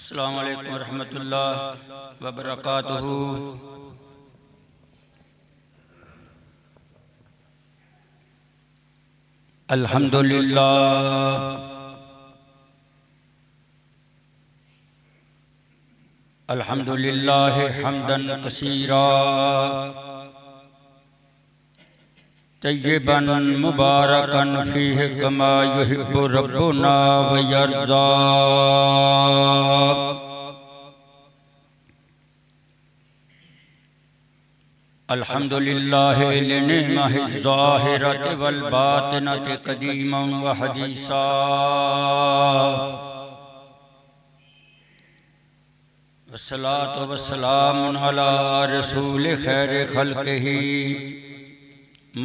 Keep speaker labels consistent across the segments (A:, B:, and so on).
A: अस्सलामु अलैकुम वरहमतुल्लाहि व बरकातुहू। अल्हम्दुलिल्लाह अल्हम्दुलिल्लाह हम्दन कसीरा तय्यिबन मुबारकन फीहि कमा युहिब्बु रब्बुना व यर्ज़ा। अल्हम्दुलिल्लाह लिनिअमहि ज़ाहिरति वल बातिनति क़दीमन व हदीसा। वस्सलातु वस्सलामु अला रसूल खैर खल्क़िही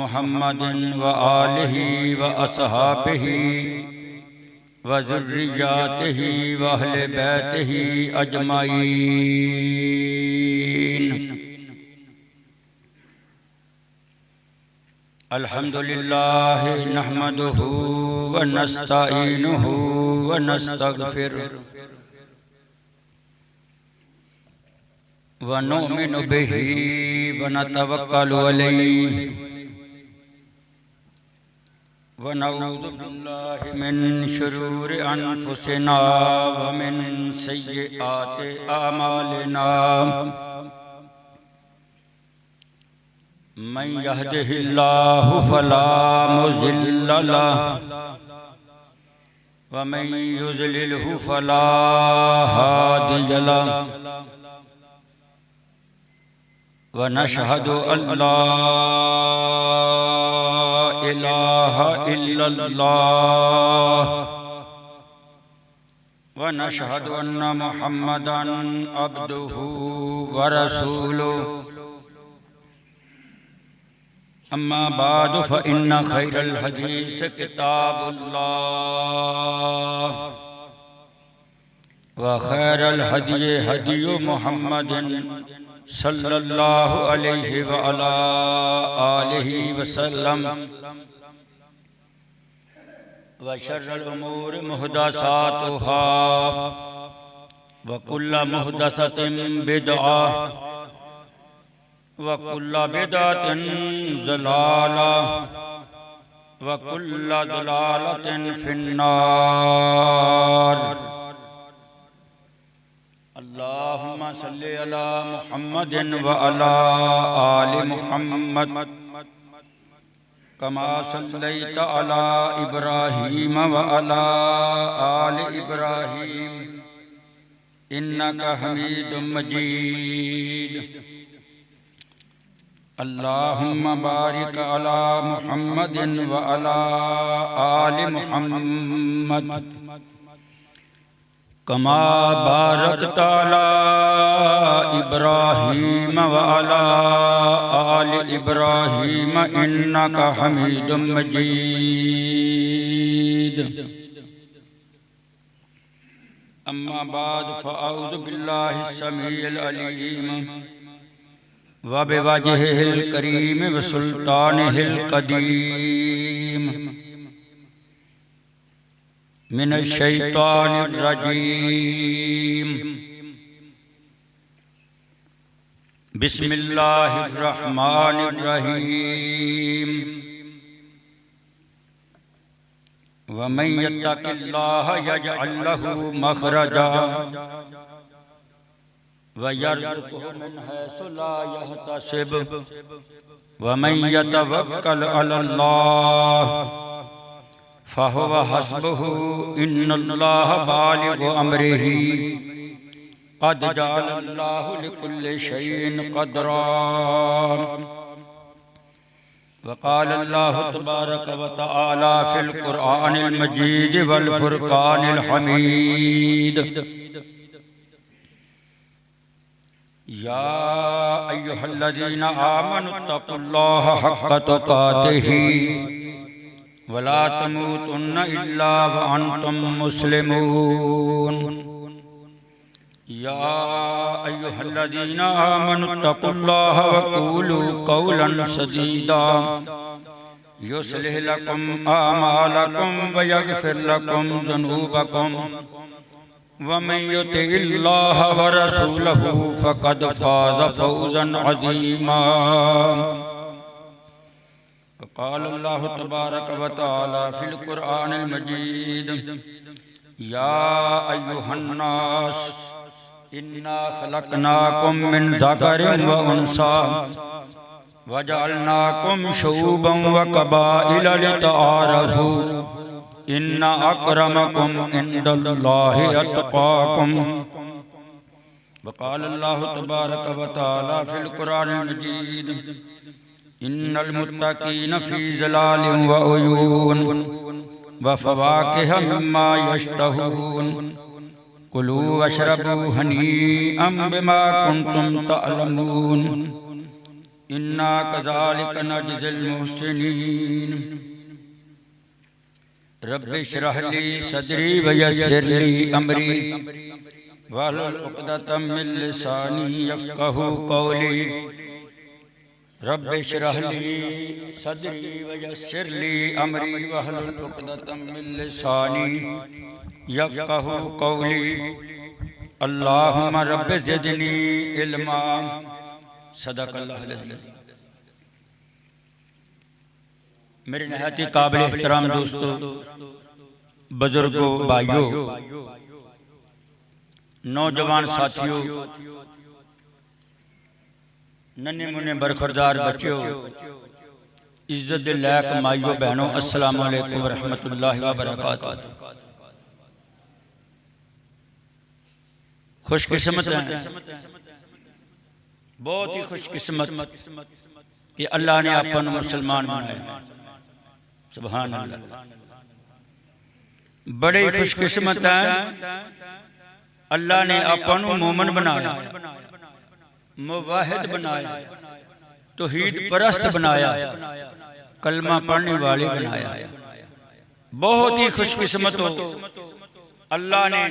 A: मुहम्मदिन व आलिही व अस्हाबिही व ज़ुर्रिय्यातिही व अहले बैतिही अजमाईन। अल्हम्दुलिल्लाह नहमदुहु व नस्तईनुहु व नस्तगफिरुहु व नुमिनु बिही व नतवक्कलु अलैहि व नऊज़ु बिल्लाहि मिन शुरूरि अनफुसिना व मिन सय्यिआति आमालिना। मन यहदिहिल्लाहु फला मुज़िल्ल लहु व मन युज़लिलहु फला हादिय लहु। व नशहदु अल्ला इलाहा इल्लल्लाह व नशहदु अन्ना मुहम्मदन अब्दुहु व रसूलुहु। अम्मा बाद फ़इन्न खैरल हदीस किताबुल्लाह व खैरल हदी हदी मुहम्मदिन सल्लल्लाहु अलैहि व अला आलिहि वसल्लम व शर्रल उमूरि मुहदसातुहा व कुल्ल मुहदसतिन बिदअ व कुल्ल बिदअतिन ज़लाला व कुल्ल ज़लालतिन फिन्नार। अल्लाहुम्मा सल्लि अला मुहम्मदिन व अला आलि मुहम्मद कमा सल्लैत अला इब्राहीम व अला आलि इब्राहीम इन्नका हमीदुम मजीद। अल्लाहुम्मा बारिक अला मुहम्मदिन व अला आलि मुहम्मद कमा बारकत अला इब्राहीम व अला आलि इब्राहीम इन्नका हमीदुम मजीद। अम्मा बाद फ़अऊज़ु बिल्लाहि समीइल अलीम व बिवजहिल करीम व सुल्तानिहिल क़दीम मिनश शैतानिर रजीम। बिस्मिल्लाहिर रहमानिर रहीम। व मन यत्तक़िल्लाह यजअल लहू मख़रजा व यर्ज़ुक़हु मिन हैसु ला यहतसिब व मन यतवक्कल अलल्लाह फ़हुव हस्बुहु इन्नल्लाह बालिग़ु अम्रिही क़द जअलल्लाहु लिकुल्लि शैइन क़दरा। व क़ालल्लाहु तबारक व तआला फ़िल क़ुरआनिल मजीद वल फ़ुरक़ानिल हमीद। या अय्युहल्लज़ीना आमनुत्तक़ुल्लाह हक़्क़ तुक़ातिही वला तमूतुन्न इल्ला व अंतुम मुस्लिमून। या अय्युहल्लज़ीना आमनुत्तक़ुल्लाह व क़ूलू क़ौलन सदीदा युस्लिह लकुम आमालकुम व यग़फ़िर लकुम ज़ुनूबकुम वमन युतिइल्लाह व रसूलहु फ़क़द फ़ाज़ फ़ौज़न अज़ीमा। क़ाल अल्लाहु तबारक व तआला फ़िल क़ुरआनिल मजीद या अय्युहन्नास इन्ना खलक़नाकुम मिन ज़करिन व उन्सा वजअलनाकुम शुऊबन व क़बाइल लितआरफ़ू इन्ना अक्रमकुम इंदल्लाहि अत्क़ाकुम। वक़ाल अल्लाहु तबारक व तआला फ़िल क़ुरआनिल मजीद इन्नल मुत्तक़ीन फ़ी ज़िलालिन व उयून व फ़वाकिह मिम्मा यश्तहून कुलू वशरबू हनीअम बिमा कुंतुम तअलमून इन्ना कज़ालिक नजज़िल मुहसिनीन। रब्बि इश्रह ली सदरी व यस्सिर ली अमरी वहलुल उक़दतम मिन लिसानी यफ़क़हू क़ौली। रब्बि इश्रह ली सदरी व यस्सिर ली अमरी वहलुल उक़दतम मिन लिसानी यफ़क़हू क़ौली। अल्लाहुम्मा रब्बि ज़िदनी इल्मा। सदक़ल्लाहुल अज़ीम। मेरे नहायत ही काबिल एहतराम दोस्तों, बुजुर्गों, भाइयों, नौजवान साथियों, नन्हे मुन्ने बरखुरदार बच्चों, इज्जत दे लायक माइयों बहनों, अस्सलाम वालेकुम व रहमतुल्लाहि व बरकातहू। खुशकिस्मत हैं, बहुत ही खुशकिस्मत कि अल्लाह ने अपन मुसलमान बनाया। सुभान अल्लाह। बड़े खुशकिस्मत हैं, अल्लाह ने अपन मोमन बनाया, मुवाहिद बनाया, तौहीद परस्त बनाया, कलमा पढ़ने वाले बनाया। बहुत ही खुशकिस्मत हो, अल्लाह ने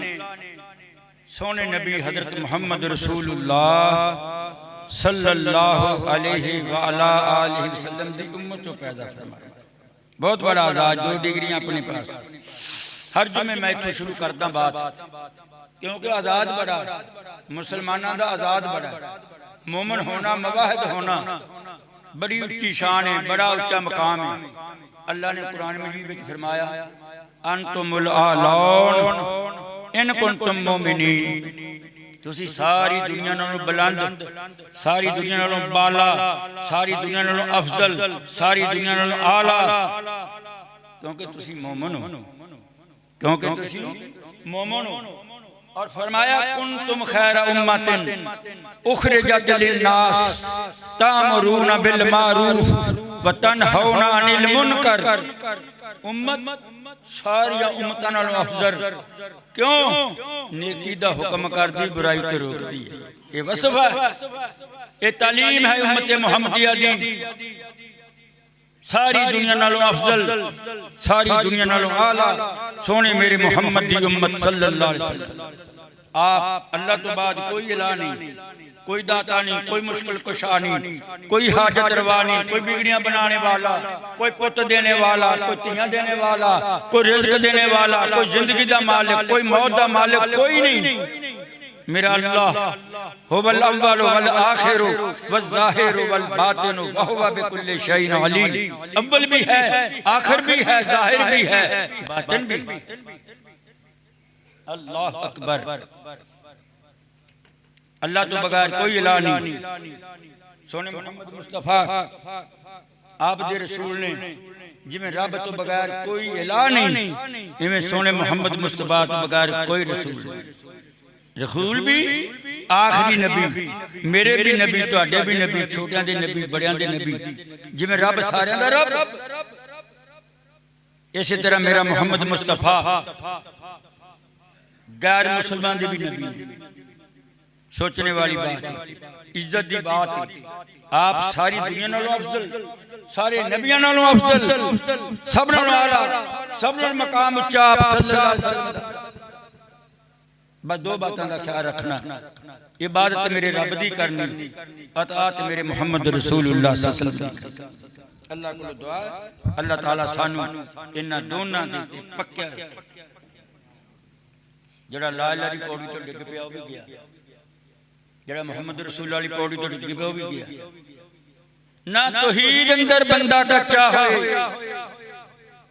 A: सोने नबी हजरत मोहम्मद रसूलुल्लाह सल्लल्लाहु अलैहि व अला आलिहि वसल्लम दी उम्मत को पैदा फरमाया। बहुत बड़ा आजाद, 2 डिग्रियां अपने पास। हर जुमे मैं इत्थों शुरू करता बात, क्योंकि आजाद बड़ा, मुसलमानों का आजाद बड़ा, मोमन होना, मुवाहिद होना बड़ी उच्ची शान है, बड़ा उच्चा मकाम है। अल्लाह ने कुरान मजीद में फरमाया अंतुमुल आलौन इन कुंतुम मोमिनीन। तुसी सारी दुनिया नालों बुलंद, सारी दुनिया नालों बाला, सारी दुनिया नालों अफजल, सारी दुनिया नालों आला, क्योंकि तुसी मोमिन हो, क्योंकि तुसी मोमिन हो। और फरमाया कुंतुम खैरा उम्मतिन उखरिजत लिन्नास तामुरूना बिल मारूफ व तनहौना अनिल मुनकर। उम्मत सारी उम्मतां नालों अफजल क्यों? नेकी दा हुक्म करदी, बुराई तो रोकदी है। ये वसफ है, ये तालीम है उम्मत मुहम्मदिया दी। सारी दुनिया नालों अफजल, सारी दुनिया नालों आला सोने मेरे मोहम्मद दी उम्मत सल्लल्लाहु अलैहि वसल्लम। आप अल्लाह तो बाद कोई इला नहीं, कोई दाता नहीं, कोई मुश्किल कुशा नहीं, कोई हाजत रवा नहीं, कोई बिगड़ियां बनाने वाला, कोई पुत देने वाला, कोई तियां देने वाला, कोई रिज़्क देने वाला, कोई जिंदगी दा मालिक, कोई मौत दा मालिक, कोई नहीं। मेरा अल्लाह हुवल अव्वल वल आखिर वल ज़ाहिर वल बातिन व हुवा बिकुल्लि शैइन अलीम। अव्वल भी है, आखिर भी है, ज़ाहिर भी है, बातिन भी। अल्लाह अकबर। अल्लाह तो बगैर कोई इला नहीं। सोने मोहम्मद मुस्तफा आप दे रसूल ने जिमें रब तो बगैर कोई इला नहीं, इवें सोने मोहम्मद मुस्तफा तो बगैर कोई रसूल नहीं। रसूल भी, आखिरी नबी, मेरे भी नबी, तुहाडे भी नबी, छोटियां दे नबी, बड़ियां दे नबी। जिमें रब सारियां दा रब, इसी तरह मेरा मोहम्मद मुस्तफा गैर मुसलमान दे भी नबी। सोचने वाली बात है, इज्जत की बात है। आप सारी दुनिया नालों अफजल, सारे नबियां नालों अफजल, सब नालों आला, सब नालों मकाम उच्चा आप सल्लल्लाहु अलैहि वसल्लम। बस 2 बातों का ख्याल रखना, इबादत मेरे रब दी करनी, अताअत मेरे मोहम्मद रसूलुल्लाह सल्लल्लाहु अलैहि वसल्लम। अल्लाह को दुआ है, अल्लाह ताला सानू इन्हां दोनां दे पक्के जड़ा लाल वाली पौड़ी तो डिग पिया भी गया, जड़ा मुहम्मद रसूल वाली पौड़ी तो डिग पिया भी गया। ना तौहीद अंदर बंदा कच्चा होए,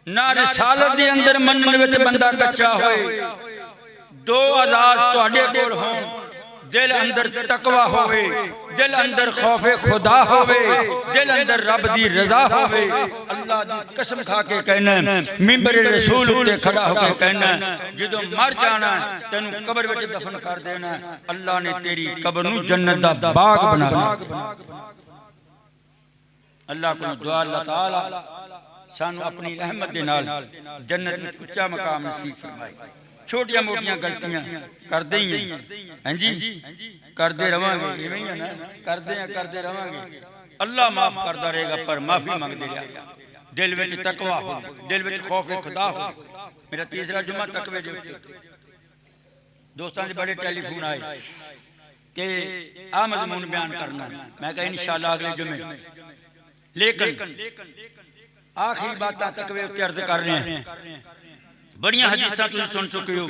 A: ना रिसालत दे अंदर मनन विच बंदा कच्चा होए। दो आजाद तुहाडे कोल होण, दिल अंदर तकवा होवे, दिल अंदर खौफे खुदा होवे, दिल अंदर रब दी रजा होवे। अल्लाह दी कसम खा के कहना, मिंबर रसूल उत्ते खड़ा होके कहना, जदों मर जाना तैनू कब्र विच दफन कर देना, अल्लाह ने तेरी कब्र नू जन्नत दा बाग बनाना। अल्लाह को दुआ अल्लाह ताला सानू अपनी रहमत दे नाल जन्नत में उच्चा मकाम नसीब फरमाए। छोटियां मोटियां गलतियां करदे ही हैं, हां जी करदे रवांगे, इवें ही है ना, करदे रवांगे। अल्लाह माफ करदा रहेगा, पर माफी मंगदे रहिएगा। दिल विच तकवा हो, दिल विच खौफ खुदा हो। मेरा तीसरा जुम्मा तकवे दे उत्ते। दोस्तां दे बड़े टेलीफोन आए कि आ मजमून बयान करना, मैं कहा इंशाअल्लाह अगले जुम्मे। लेकिन आखिरी बात तकवे उत्ते अर्ज कर रहे हैं। बड़ियां हदीसां तुसीं सुन चुके हो,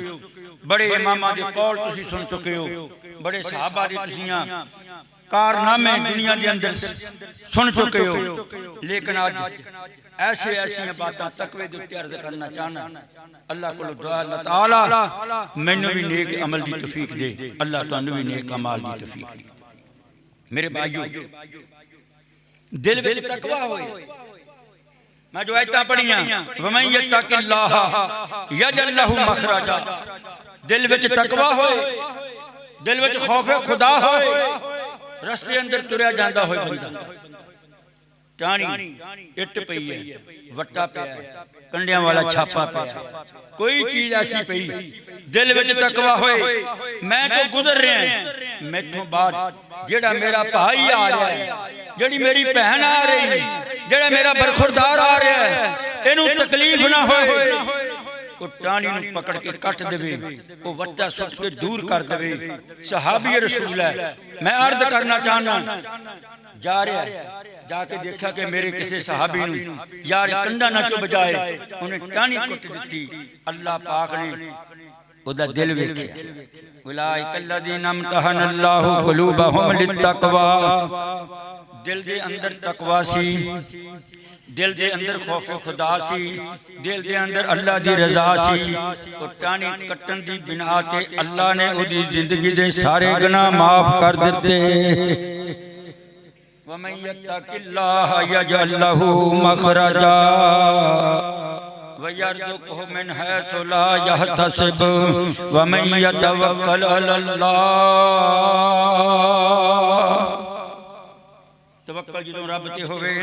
A: बड़े इमामां दे कौल तुसीं सुन चुके हो, बड़े सहाबा दे तुसीं कारनामे दुनिया के अंदर सुन चुके हो। लेकिन आज ऐसी बातें तकवे दे उत्ते अर्ज करना चाहना। अल्लाह को दुआ अल्लाह ताला मैनू भी नेक अमल दी तौफीक दे, अल्लाह तुहानू भी नेक अमाल दी तौफीक दे। मेरे भाइयों, दिल विच तकवा होए। मैं जो आयतां पढ़ियां, वमन यत्तकिल्लाह यजअल लहू मखरजा, दिल विच तकवा होए, दिल विच खौफे खुदा होए, रस्ते अंदर तुरया जांदा होए बंदा, टाणी इट पई है, वट्टा पिया है, कंडियां वाला छापा पिया, कोई चीज ऐसी पई, दिल विच तकवा होए। मैं तो गुजर रहा है, मैथों बाद जेड़ा मेरा भाई आ रहा है, जेड़ी मेरी बहन आ रही है, जेड़ा मेरा बरखुरदार आ रहा है, इनू तकलीफ ना होए। वो टाणी नू पकड़ के कट देवे, वो वट्टा सुट के दूर कर देवे। सहाबी रसूल है। मैं अर्ज करना चाहना, जा रहा जाके देखा कि मेरे किसी सहाबी नू यार कंडा ना चो बजाए, उन्हें टाणी कुट दी। अल्लाह पाक ने ओदा दिल वेखिया। उलाइकल्लज़ीना इम्तहनल्लाहु कुलूबहुम लित्तक़वा, दिल दे अंदर तकवा सी, दिल दे अंदर खौफ खुदा सी, दिल दे अंदर अल्लाह दी रजा सी। और टाणी कट्टन दी बिना ते अल्लाह ने ओदी जिंदगी दे सारे गुनाह माफ कर दिते। वमन यत्तकिल्लाह यजअल लहू मखरजा वयरज़ुक़हु मिन हैसु ला यहतसिब वमन यतवक्कल अलल्लाह। तवक्कल जदों रब ते होवे,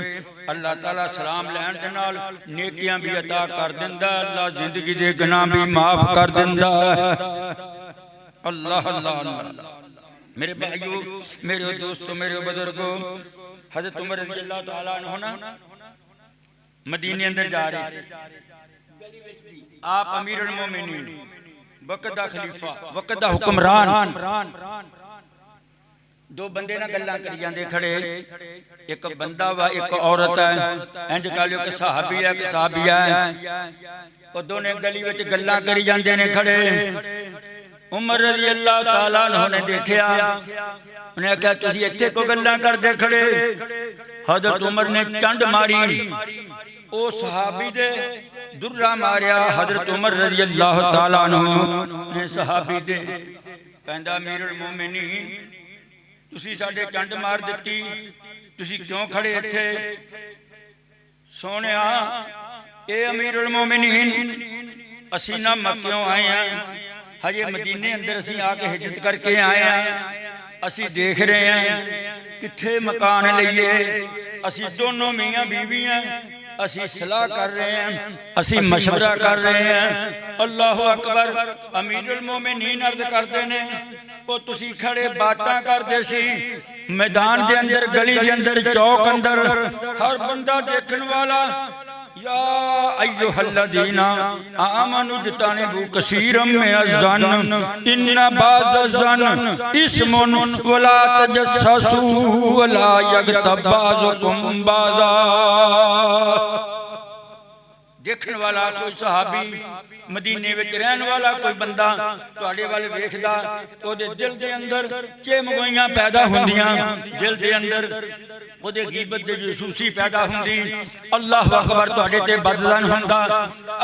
A: अल्लाह ताला सलाम लैण दे नाल नेकियां भी अता कर दिंदा, अल्लाह जिंदगी दे गुनाह भी माफ कर दिंदा। अल्लाह अल्लाह अल्लाह। मेरे भाइयों, मेरे दोस्तों, मेरे बुजुर्गों, हज़रत उमर रज़ियल्लाहु तआला अन्हु ना मदीने अंदर जा रहे थे। आप अमीरुल मोमिनीन, वक्त दा खलीफा, वक्त दा हुक्मरान, दो बंदे ना गल्लां करी जांदे खड़े, एक बंदा वा एक औरत है, इंज कह लो कि सहाबी है कि सहाबिया है। वो दोने गली विच गल्लां करी जांदे ने खड़े। उमर रज़ियल्लाहु तआला अन्हु ने देखिया, उन्हें आख्या तुसीं इत्थे को गल्लां करदे खड़े। हज़रत उमर ने चंड मारी, ओ सहाबी दे दुर्रा मारिया। हज़रत उमर रज़ियल्लाहु तआला अन्हु ने सहाबी दे कहंदा, अमीरुल मोमिनीन तुसी साडे चंड मार दिती, तुसी क्यों खड़े इत्थे? सोनिया ए अमीरुल मोमिनीन, असी ना मक्यों आए हैं, हजे मदीने अंदर असी आके हिजरत करके आए हैं। असी देख रहे हैं किथे मकान लईए, असी दोनों मियां बीवी हैं, असी सलाह कर रहे हैं, असी मशवरा कर रहे हैं। अल्लाहु अकबर। अमीरुल मोमिनीन अर्ज करते ने, वो तुसी खड़े बातां करदे सी मैदान दे अंदर, गली दे अंदर, चौक अंदर, हर बंदा देखण वाला या अय्युहल्लज़ीना आमनु जतनिबू कसीरम मिनज़्ज़न इन्ना बाज़-ज़न्न इस्मुन वला तजस्ससू वला यग़्तब बाज़ुकुम बाज़ा। देखने वाला कोई सहाबी मदीने विच रहन वाला कोई बंदा तुहाडे वाल वेखदा ओदे दिल दे अंदर चिमगोइयां पैदा हुंदियां दिल दे अंदर ओदे गीबत दे जसूसी पैदा हुंदी अल्लाह अकबर तुहाडे ते बदजन हुंदा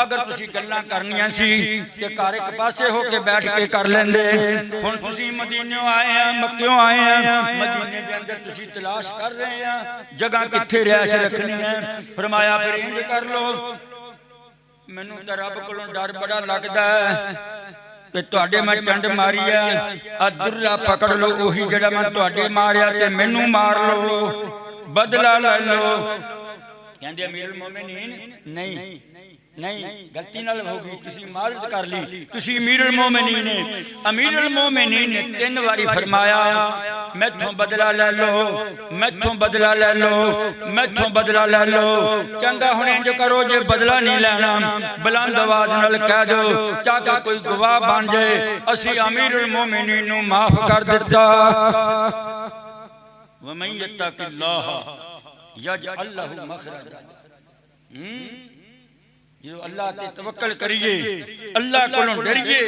A: अगर तुसीं गल्लां करनियां सी ते घर एक पासे हो के बैठ के कर लेंदे हुण तुसीं मदीने आए आ मक्कियों आए आ मदीने दे अंदर तुसीं तलाश कर रहे आ जगह कित्थे रिहाइश रखनी है फरमाया फिर इंज कर लो मैनू तो रब कोलों डर बड़ा लगदा है तुहाडे मैं चंड मारी है आ दुर्रा पकड़ लो उही जिहड़ा मैं तुहाडे मारिया ते मैनू मार लो बदला ले लो कहंदे अमीरुल मोमिनीन नहीं नहीं गलती नाल हो गई तुसी माजत कर ली तुसी अमीरुल मोमिनीन ने 3 बारी फरमाया मैथों बदला ले लो मैथों बदला ले लो मैथों बदला ले लो चंगा हुण इंज करो जे बदला नहीं लेना बुलंद आवाज नाल कह दो चाचा कोई गवाह बन जाए असी अमीरुल मोमिनीन नू माफ कर दिता व मन यत्तकिल्लाह यजअल लहू मखरजा जो अल्लाह ते तवक्कल करिए अल्लाह कोलों डरिए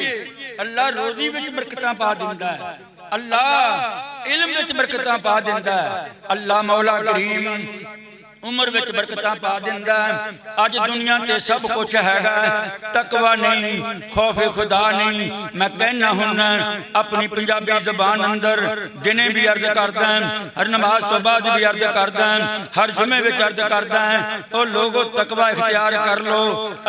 A: अल्लाह रोजी विच बरकतां पा दिंदा है अल्लाह इल्म विच बरकतां पा दिंदा है अल्लाह मौला करीम उम्र विच बरकतां पा दिंदा है अज दुनिया ते सब कुछ हैगा तकवा नहीं खौफे खुदा नहीं मैं कहना हुन्ना अपनी पंजाबी ज़बान अंदर दिने भी अर्ज करदा हर नमाज तो बाद भी अर्ज करदा हर जुमे विच अर्ज करदा ओ लोगो तकवा इख्तियार कर लो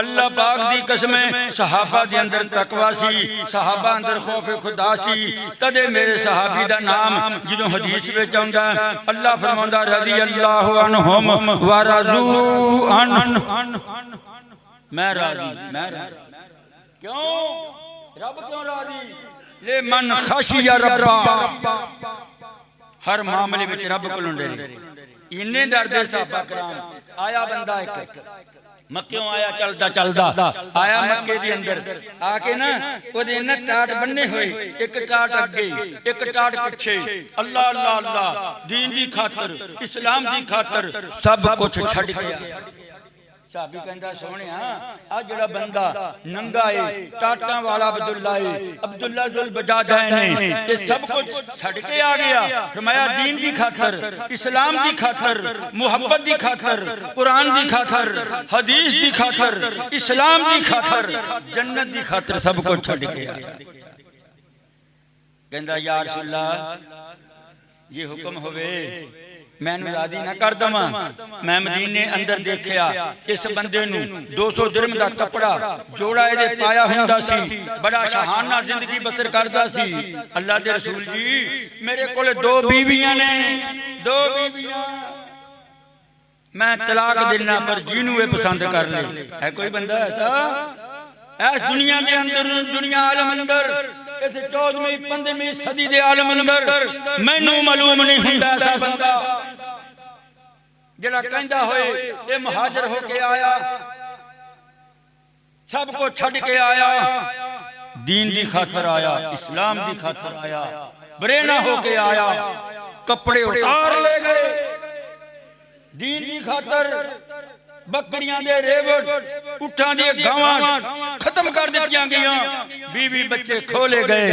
A: अल्लाह पाक दी कसम सहाबा दे अंदर तकवा सी सहाबा अंदर खौफे खुदा सी तदे मेरे सहाबी दा नाम जदों हदीस विच आउंदा अल्लाह फरमांदा रज़ी अल्लाहु अन्हुम वरज़ू अन मैं राजी क्यों रब क्यों राजी ले मन खशिया रब्बा हर मामले विच रब कोलों डरे इन्ने डरदे सहाबा कराम आया बंदा एक मक्कियों आया चलदा चलदा आया मक्के दे अंदर आके ना ओदे ना टाट बन्ने होए एक टाट अगे एक टाट पीछे अल्लाह अल्लाह अल्लाह दीन दी खातर इस्लाम दी खातर सब कुछ छड़ के आया साहबी कहंदा सोहणिया आ जेड़ा बंदा नंगा है टाटां वाला अब्दुल्ला जुल बजादा ने ये सब कुछ छड़ के आ गया फरमाया दीन दी खातर इस्लाम दी खातर मोहब्बत दी खातर कुरान दी खातर हदीस दी खातर इस्लाम दी खातर जन्नत दी खातर सब कुछ छड़ के आया कहंदा या रसूल अल्लाह ये हुक्म होवे मैनू राजी ना कर दवा मैं मदीने अंदर देखिया इस बंदे नू 200 दिरहम दा कपड़ा जोड़ा इहदे पाया हुंदा सी बड़ा शहाना जिंदगी बसर करदा सी अल्लाह दे रसूल जी मेरे कोले 2 बीवियां ने 2 बीवियां मैं तलाक देना पर जिन्नू ये पसंद कर ले है कोई बंदा ऐसा इस दुनिया के अंदर दुनिया आलम अंदर इस 14वीं 15वीं सदी दे आलम अंदर मैनू मालूम नहीं हुंदा ऐसा बंदा जेड़ा कहंदा होए ये मुहाजिर होके आया सब को छड़ के आया दीन दी खातर आया इस्लाम दी खातर आया बरेना होके आया कपड़े उतार ले गए दीन दी खातर बकरियां दे रेवड़ उठां दी गावां खत्म कर दित्तियां गईयां बीवी बच्चे खोले गए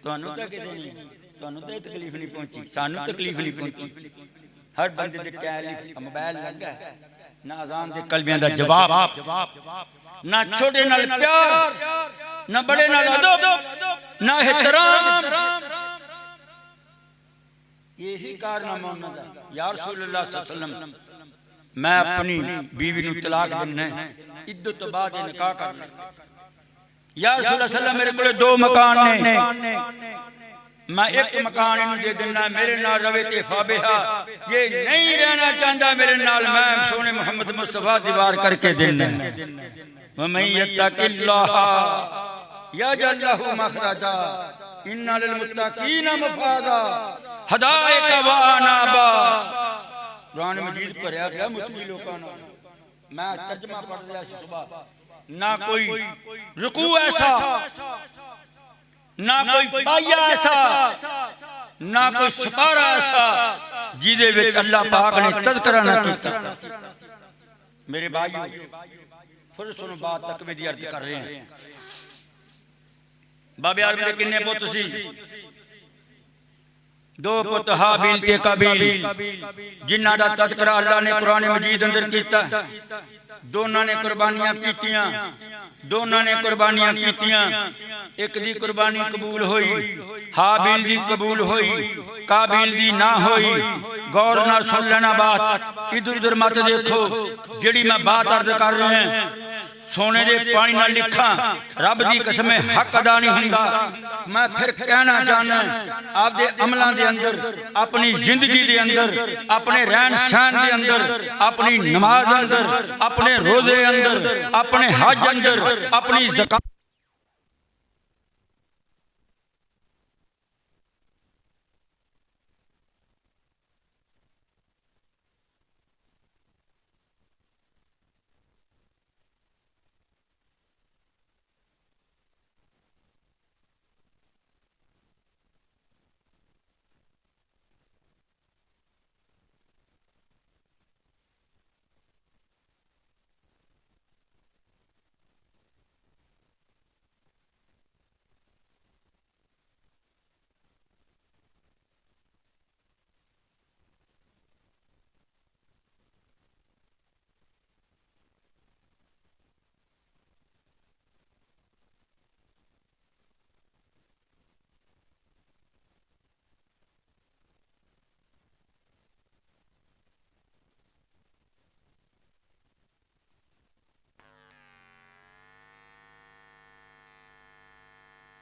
A: तुहानू तां किते नहीं तुहानू तां तकलीफ नहीं पहुंची सानू तकलीफ नहीं पहुंची हर बंदे दे टेलीफोन मोबाइल लगा ना अजान दे कलमियां दा जवाब ना छोटे नाल प्यार ना बड़े नाल अदब ना एहतराम यही कारनामा उन्हां दा या रसूलुल्लाह सल्लल्लाहु अलैहि वसल्लम मैं अपनी बीवी नू तलाक देना है इद्दत तो बाद निकाह करना या रसूल सल्लल्लाहु मेरे कोले 2 मकान ने मैं एक मकान इनू दे देना मेरे नाल रवे ते फाबिहा ये नहीं रहना चाहता मेरे नाल मैं सोने मोहम्मद मुस्तफा दीवार करके देना व मन यत्तकिल्लाह यजअल लहू मखरजा इन्ना लिल मुत्तकीना मफाजा हदायक व अनाबा कुरान मजीद भरिया गया मुतकी लोकां नाल मैं तर्जमा पढ़ लिया सुबह ना कोई रुकू ऐसा ना कोई पाया ऐसा ना कोई सपारा ऐसा जिदे विच अल्लाह पाक ने तज़किरा ना कीता मेरे भाइयों फिर सुनो बात तकवे दी अर्ज कर रहे हैं। बाबे आदम दे किन्ने पुत सी? दो पुत हाबिल ते काबिल, जिन्हां दा तज़किरा अल्लाह ने कुरान मजीद अंदर कीता। दोनों ने कुर्बानियां कीतियां, दोनों ने कुर्बानियां कीतियां। एक दी कुर्बानी कबूल हुई, हाबिल दी कबूल हुई, काबिल दी ना हुई। गौर नाल सुन लेना बात, इधर उधर मत देखो। जिहड़ी मैं बात अर्ज कर रहे हैं सोने दे पानी नाल लिखा, रब दी कसम हक अदा नहीं हुंदा। मैं फिर कहना चाहना आपदे अमलों के अंदर, अपनी जिंदगी के अंदर, अपने रहन सहन के अंदर, अपनी नमाज अंदर, अपने रोजे अंदर, अपने हज अंदर, अपनी ज़कात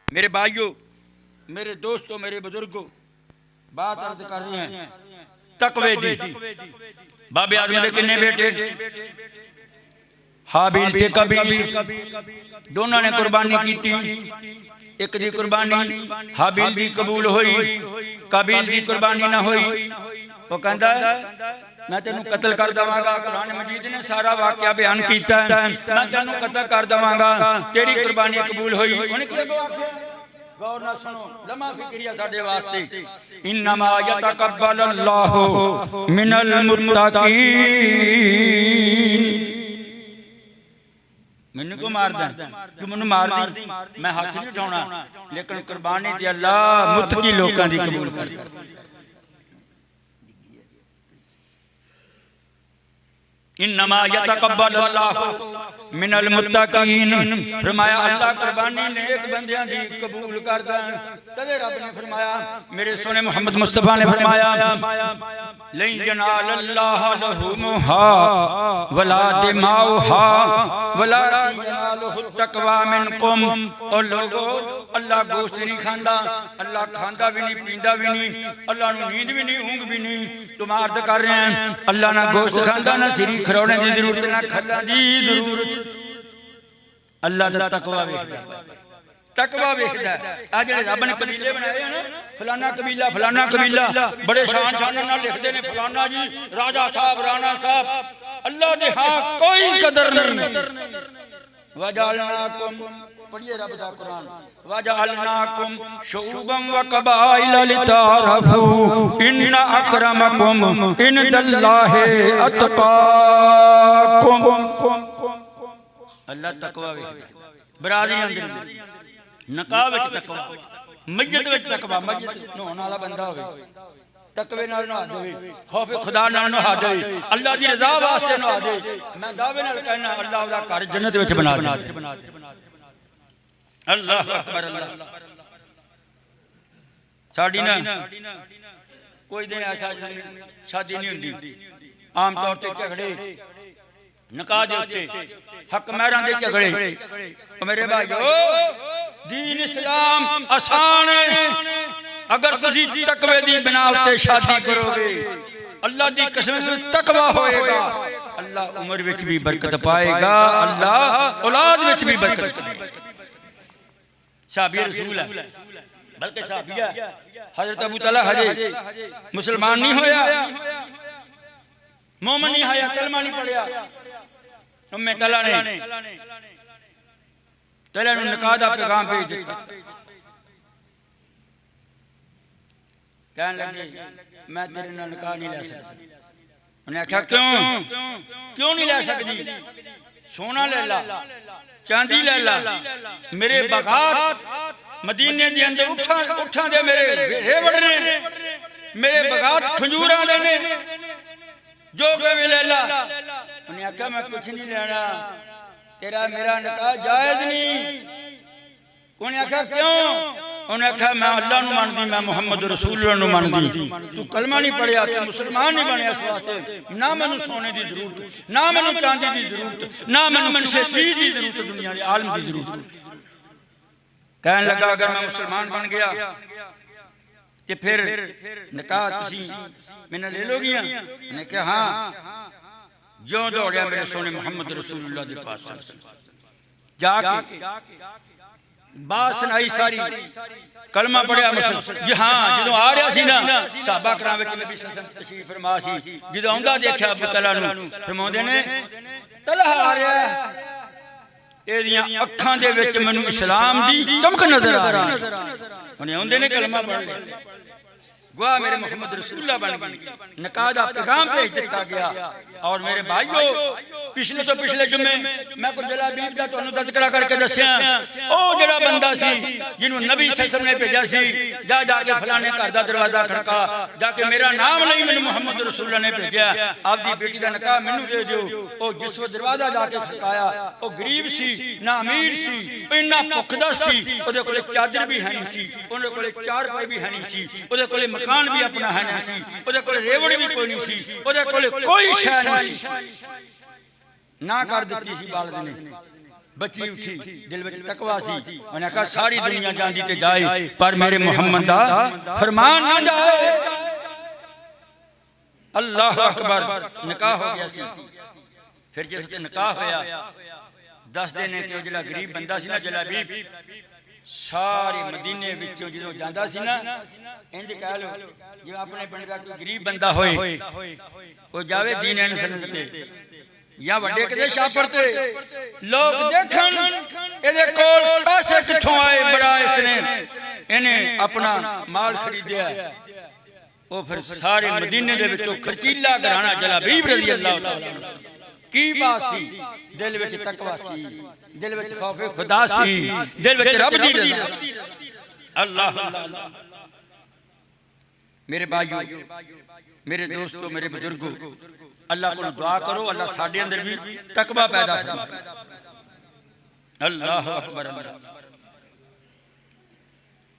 A: मेरे भाइयों, मेरे दोस्तों, मेरे बुजुर्गों, बात अर्ज कर रहे हैं तकवे दी। बाबे आदम दे किन्ने बेटे? हाबिल ते काबिल, दोनों ने कुर्बानी की। एक दी कुर्बानी हाबिल दी कबूल हुई, काबिल दी कुर्बानी ना हुई। वो कहता मैं तेनू कत्ल कर देवांगा। कुरान मजीद ने सारा वाकया बयान किया, मैं तेनू कत्ल कर देवांगा, तेरी कुर्बानी कबूल हुई। गौर ना सुनो, लम्हा फिक्रिया साडे वास्ते। इन्नमा यतकब्बलुल्लाहु मिनल मुत्तकीन। मैनू को मार दे, तू मैनू मार दी, मैं हाथ नहीं उठाना, लेकिन कुर्बानी ते अल्लाह मुत्तकी लोकां दी कबूल करदा। इन्नमा यतकब्बलुल्लाहु मिनल मुत्तकीन। फरमाया अल्लाह कुर्बानी नेक बंदियां दी कबूल करदा है। तदे रब ने फरमाया, मेरे सोने मोहम्मद मुस्तफा ने फरमाया, लन यनालल्लाह लहुमुहा वला दिमाउहा वलाकिन यनालुहु तक़वा मिनकुम। और लोगो, अल्लाह गोश्त नहीं खांदा, अल्लाह खांदा भी नहीं, पींदा भी नहीं, अल्लाह नूं नींद भी नहीं, ऊंघ भी नहीं। तुम अर्ज कर रहे हैं अल्लाह ना गोश्त खांदा, ना सिरी खरौने की जरूरत, ना खल्लां दी जरूरत। अल्लाह दा तकवा वेखदा, तकवा वेखदा। आ जेड़े रब ने कबीले बनाए हैं ना, फलाना कबीला, फलाना कबीला, बड़े शान शान नाल लिखदे ने फलाना जी, राजा साहब, राणा साहब। अल्लाह दे हां कोई कदर नहीं। वजअलनाकुम, पढ़िए रब दा कुरान, वजअलनाकुम शुअबन व कबाइल लितारफू इन्न अकरमकुम इंदल्लाहि अतकाकुम। अल्लाह तकवा वेखदा। बरादरी अंदर नकाह विच तकवा, मस्जिद विच तकवा, मस्जिद नहाउण वाला बंदा होवे, तकवे नाल नहा देवे, खौफ खुदा नाल नहा देवे, अल्लाह दी रज़ा वास्ते नहा दे। मैं दावे नाल कहना अल्लाह दा घर जन्नत विच बना दे। अल्लाह अकबर। अल्लाह साडी ना कोई दिन ऐसा शादी नहीं हुंदी, आम तौर ते झगड़े निकाह दे उत्ते, हक महरां दे झगड़े। मेरे भाइयों, दीन इस्लाम आसान है अगर तुसी तकवे दी बिना उत्ते शादी करोगे। अल्लाह दी कसम से तकवा होएगा, अल्लाह उम्र विच भी बरकत पाएगा, अल्लाह औलाद विच भी बरकत पाएगा। साहबी रसूल है, बल्कि साहबिया हजरत अबू तलहा हजे मुसलमान नहीं होया, मोमिन नहीं होया, कलमा नहीं पढ़िया। उम्मे तलहा ने तलहा नूं निकाह दा पैगाम भेज दिता। कहने लगे मैं तेरे नाल निकाह नहीं ले सकता, उन्हें आख्या क्यों क्यों नहीं ले सकती? सोना ले ला, चांदी ले ला, मेरे बगात मदीने के अंदर उठा दे, मेरे रेवड़ ने, मेरे बगात खजूरा दे ने, जो कहे ले ला। उन्हें आख्या मैं कुछ नहीं लेना, तेरा मेरा निकाह जायज नहीं। उन्हें आख्या क्यों? उन्हें आख्या मैं अल्लाह नूं मनदी, मैं मुहम्मद रसूलुल्लाह नूं मनदी, तू कलमा नहीं पढ़िया, तू मुसलमान नहीं बनिया, इस वास्ते ना मैनू सोने की जरूरत, ना मैनू चांदी की जरूरत, ना मैनू किसी चीज की जरूरत, दुनिया के आलम की जरूरत। कहने लगा अगर मैं मुसलमान बन गया तो फिर निकाह तुसी मैंने ले लोगियां? उन्हें कहा हाँ। जो दौड़िया मेरे सोने मुहम्मद रसूलुल्लाह के पास जाके बात सुनाई सारी, कलमा पढ़िया मुसलमान जी। हाँ जो आ रहा सी ना साहबा कराम विच नबी सल्लल्लाहु अलैहि वसल्लम तशरीफ फरमा सी, जो आंदा देखा अबू तलहा नूं, फरमाउंदे ने तलहा आ रहा है, एदियां अखां दे विच मैनूं इस्लाम दी चमक नजर आ रही है। उन्हें आंदे ने कलमा पढ़ लिया, गुआ मेरे मुहम्मद रसूलुल्लाह बन गए, निकाह दा पैगाम भेज दिता गया। और मेरे भाइयों पिछले तो पिछले जुम्मे मैं कुछ जलाबीब दा तुहानूं तज़किरा करके दस्सिया, ओ जेड़ा बंदा सी जिन्हों नबी सल्लल्लाहु अलैहि वसल्लम ने भेजा सी, जा जाके फलाने घर दा दरवाजा खड़का, जाके मेरा नाम नहीं मैनूं मुहम्मद रसूलुल्लाह ने भेजा, आपदी बेटी दा निकाह मैनूं दे दिओ। ओ जिस वो दरवाजा जाके खड़काया, ओ गरीब सी ना अमीर सी, इन्ना भुखदा सी, ओदे कोले चादर भी है नहीं सी, ओदे कोले चार पाई भी है नहीं सी, ओदे कोले मकान भी अपना है नहीं सी, ओदे कोले रेवड़ भी कोई नहीं सी, ओदे कोले कोई शय नहीं सी। ना कर दी सी बालद ने, बच्ची उठी, दिल विच तकवा सी, उन्हें कहा सारी दुनिया जांदी ते जाए पर मेरे मुहम्मद दा फरमान ना जाए। अल्लाह अकबर। निकाह हो गया सी। फिर जिस निकाह होया दस दिन कि जो गरीब बंदा सी ना जलाबीब, सारे मदीने विचों जो जांदा सी ना, इंज कह लो जो अपने पिंड दा कोई गरीब बंदा होए वो जावे दीन एन सनद ते या वड्डे किते छापर ते, लोग देखन इहदे कोल पैसे कित्थों आए, बड़ा इसने इन्हें अपना माल खरीदिया। वो फिर सारे मदीने दे विचों खर्चीला घराना जलाबीब रज़ी अल्लाह तआला की बात सी, दिल विच तकवा सी, दिल विच खौफे खुदा सी, दिल विच रब दी रज़ा सी। अल्लाह अल्लाह। मेरे भाइयों, मेरे दोस्तों, मेरे बुजुर्गों, अल्लाह को दुआ करो अल्लाह साडे अंदर भी तकवा पैदा फरमाए। अल्लाह अकबर। अल्लाह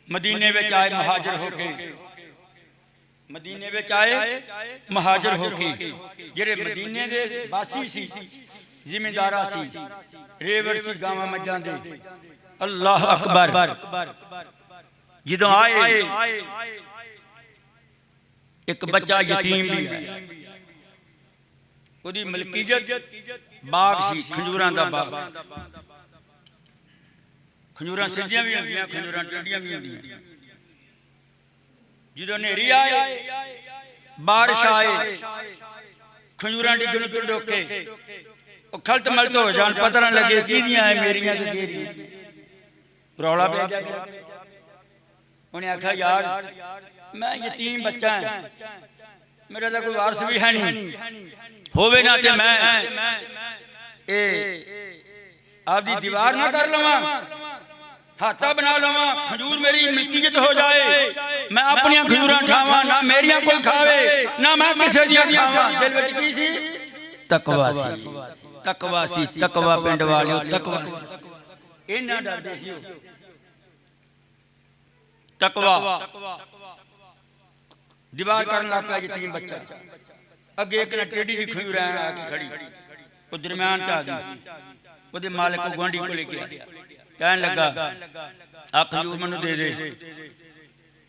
A: मदीने विच आए महाजिर होके, मदीने विच आए महाजिर होके, जेड़े मदीने दे वासी सी, जिम्मेदारा सी, रेवड़ सी गावां मज्जां दे। अल्लाह अकबर। जदों आए एक बच्चा यतीम भी है, ओदी मलकीयत बाग सी, खजूरां दा बाग। खजूरां सिद्धियां भी होंदियां, खजूरां टेढ़ियां भी होंदियां। जदों नेरी आए, बारिश आए, खजूरां डिगण तो डोके खलत मलत हो जान, पता ना लगे किहदियां है मेरियां ते तेरियां, रौला पै गया। उन्हें आख्या यार मैं यतीम बच्चा है, मेरा तो कोई वारस भी है नहीं, होवे ना ते मैं आपदी दीवार ना कर लवां, हाथा बना लवां, खजूर मेरी मिल्कियत हो जाए, मैं अपनी खजूरां खावां, ना मेरियां कोई खावे, ना मैं किसी दियां खावां। दिल विच की सी? तकवा सी, तकवा सी। तकवा पिंड वालिओ तकवा सी, इन्ना डरदे सी तकवा। दीवार करन लग पिया यतीम बच्चा, अगे एक ना टेढ़ी जी खजूर आके खड़ी, वो दरम्यान च आ गई, वो मालिक को गुआंढी को लेके कहन लगा आ खजूर मैनू दे दे।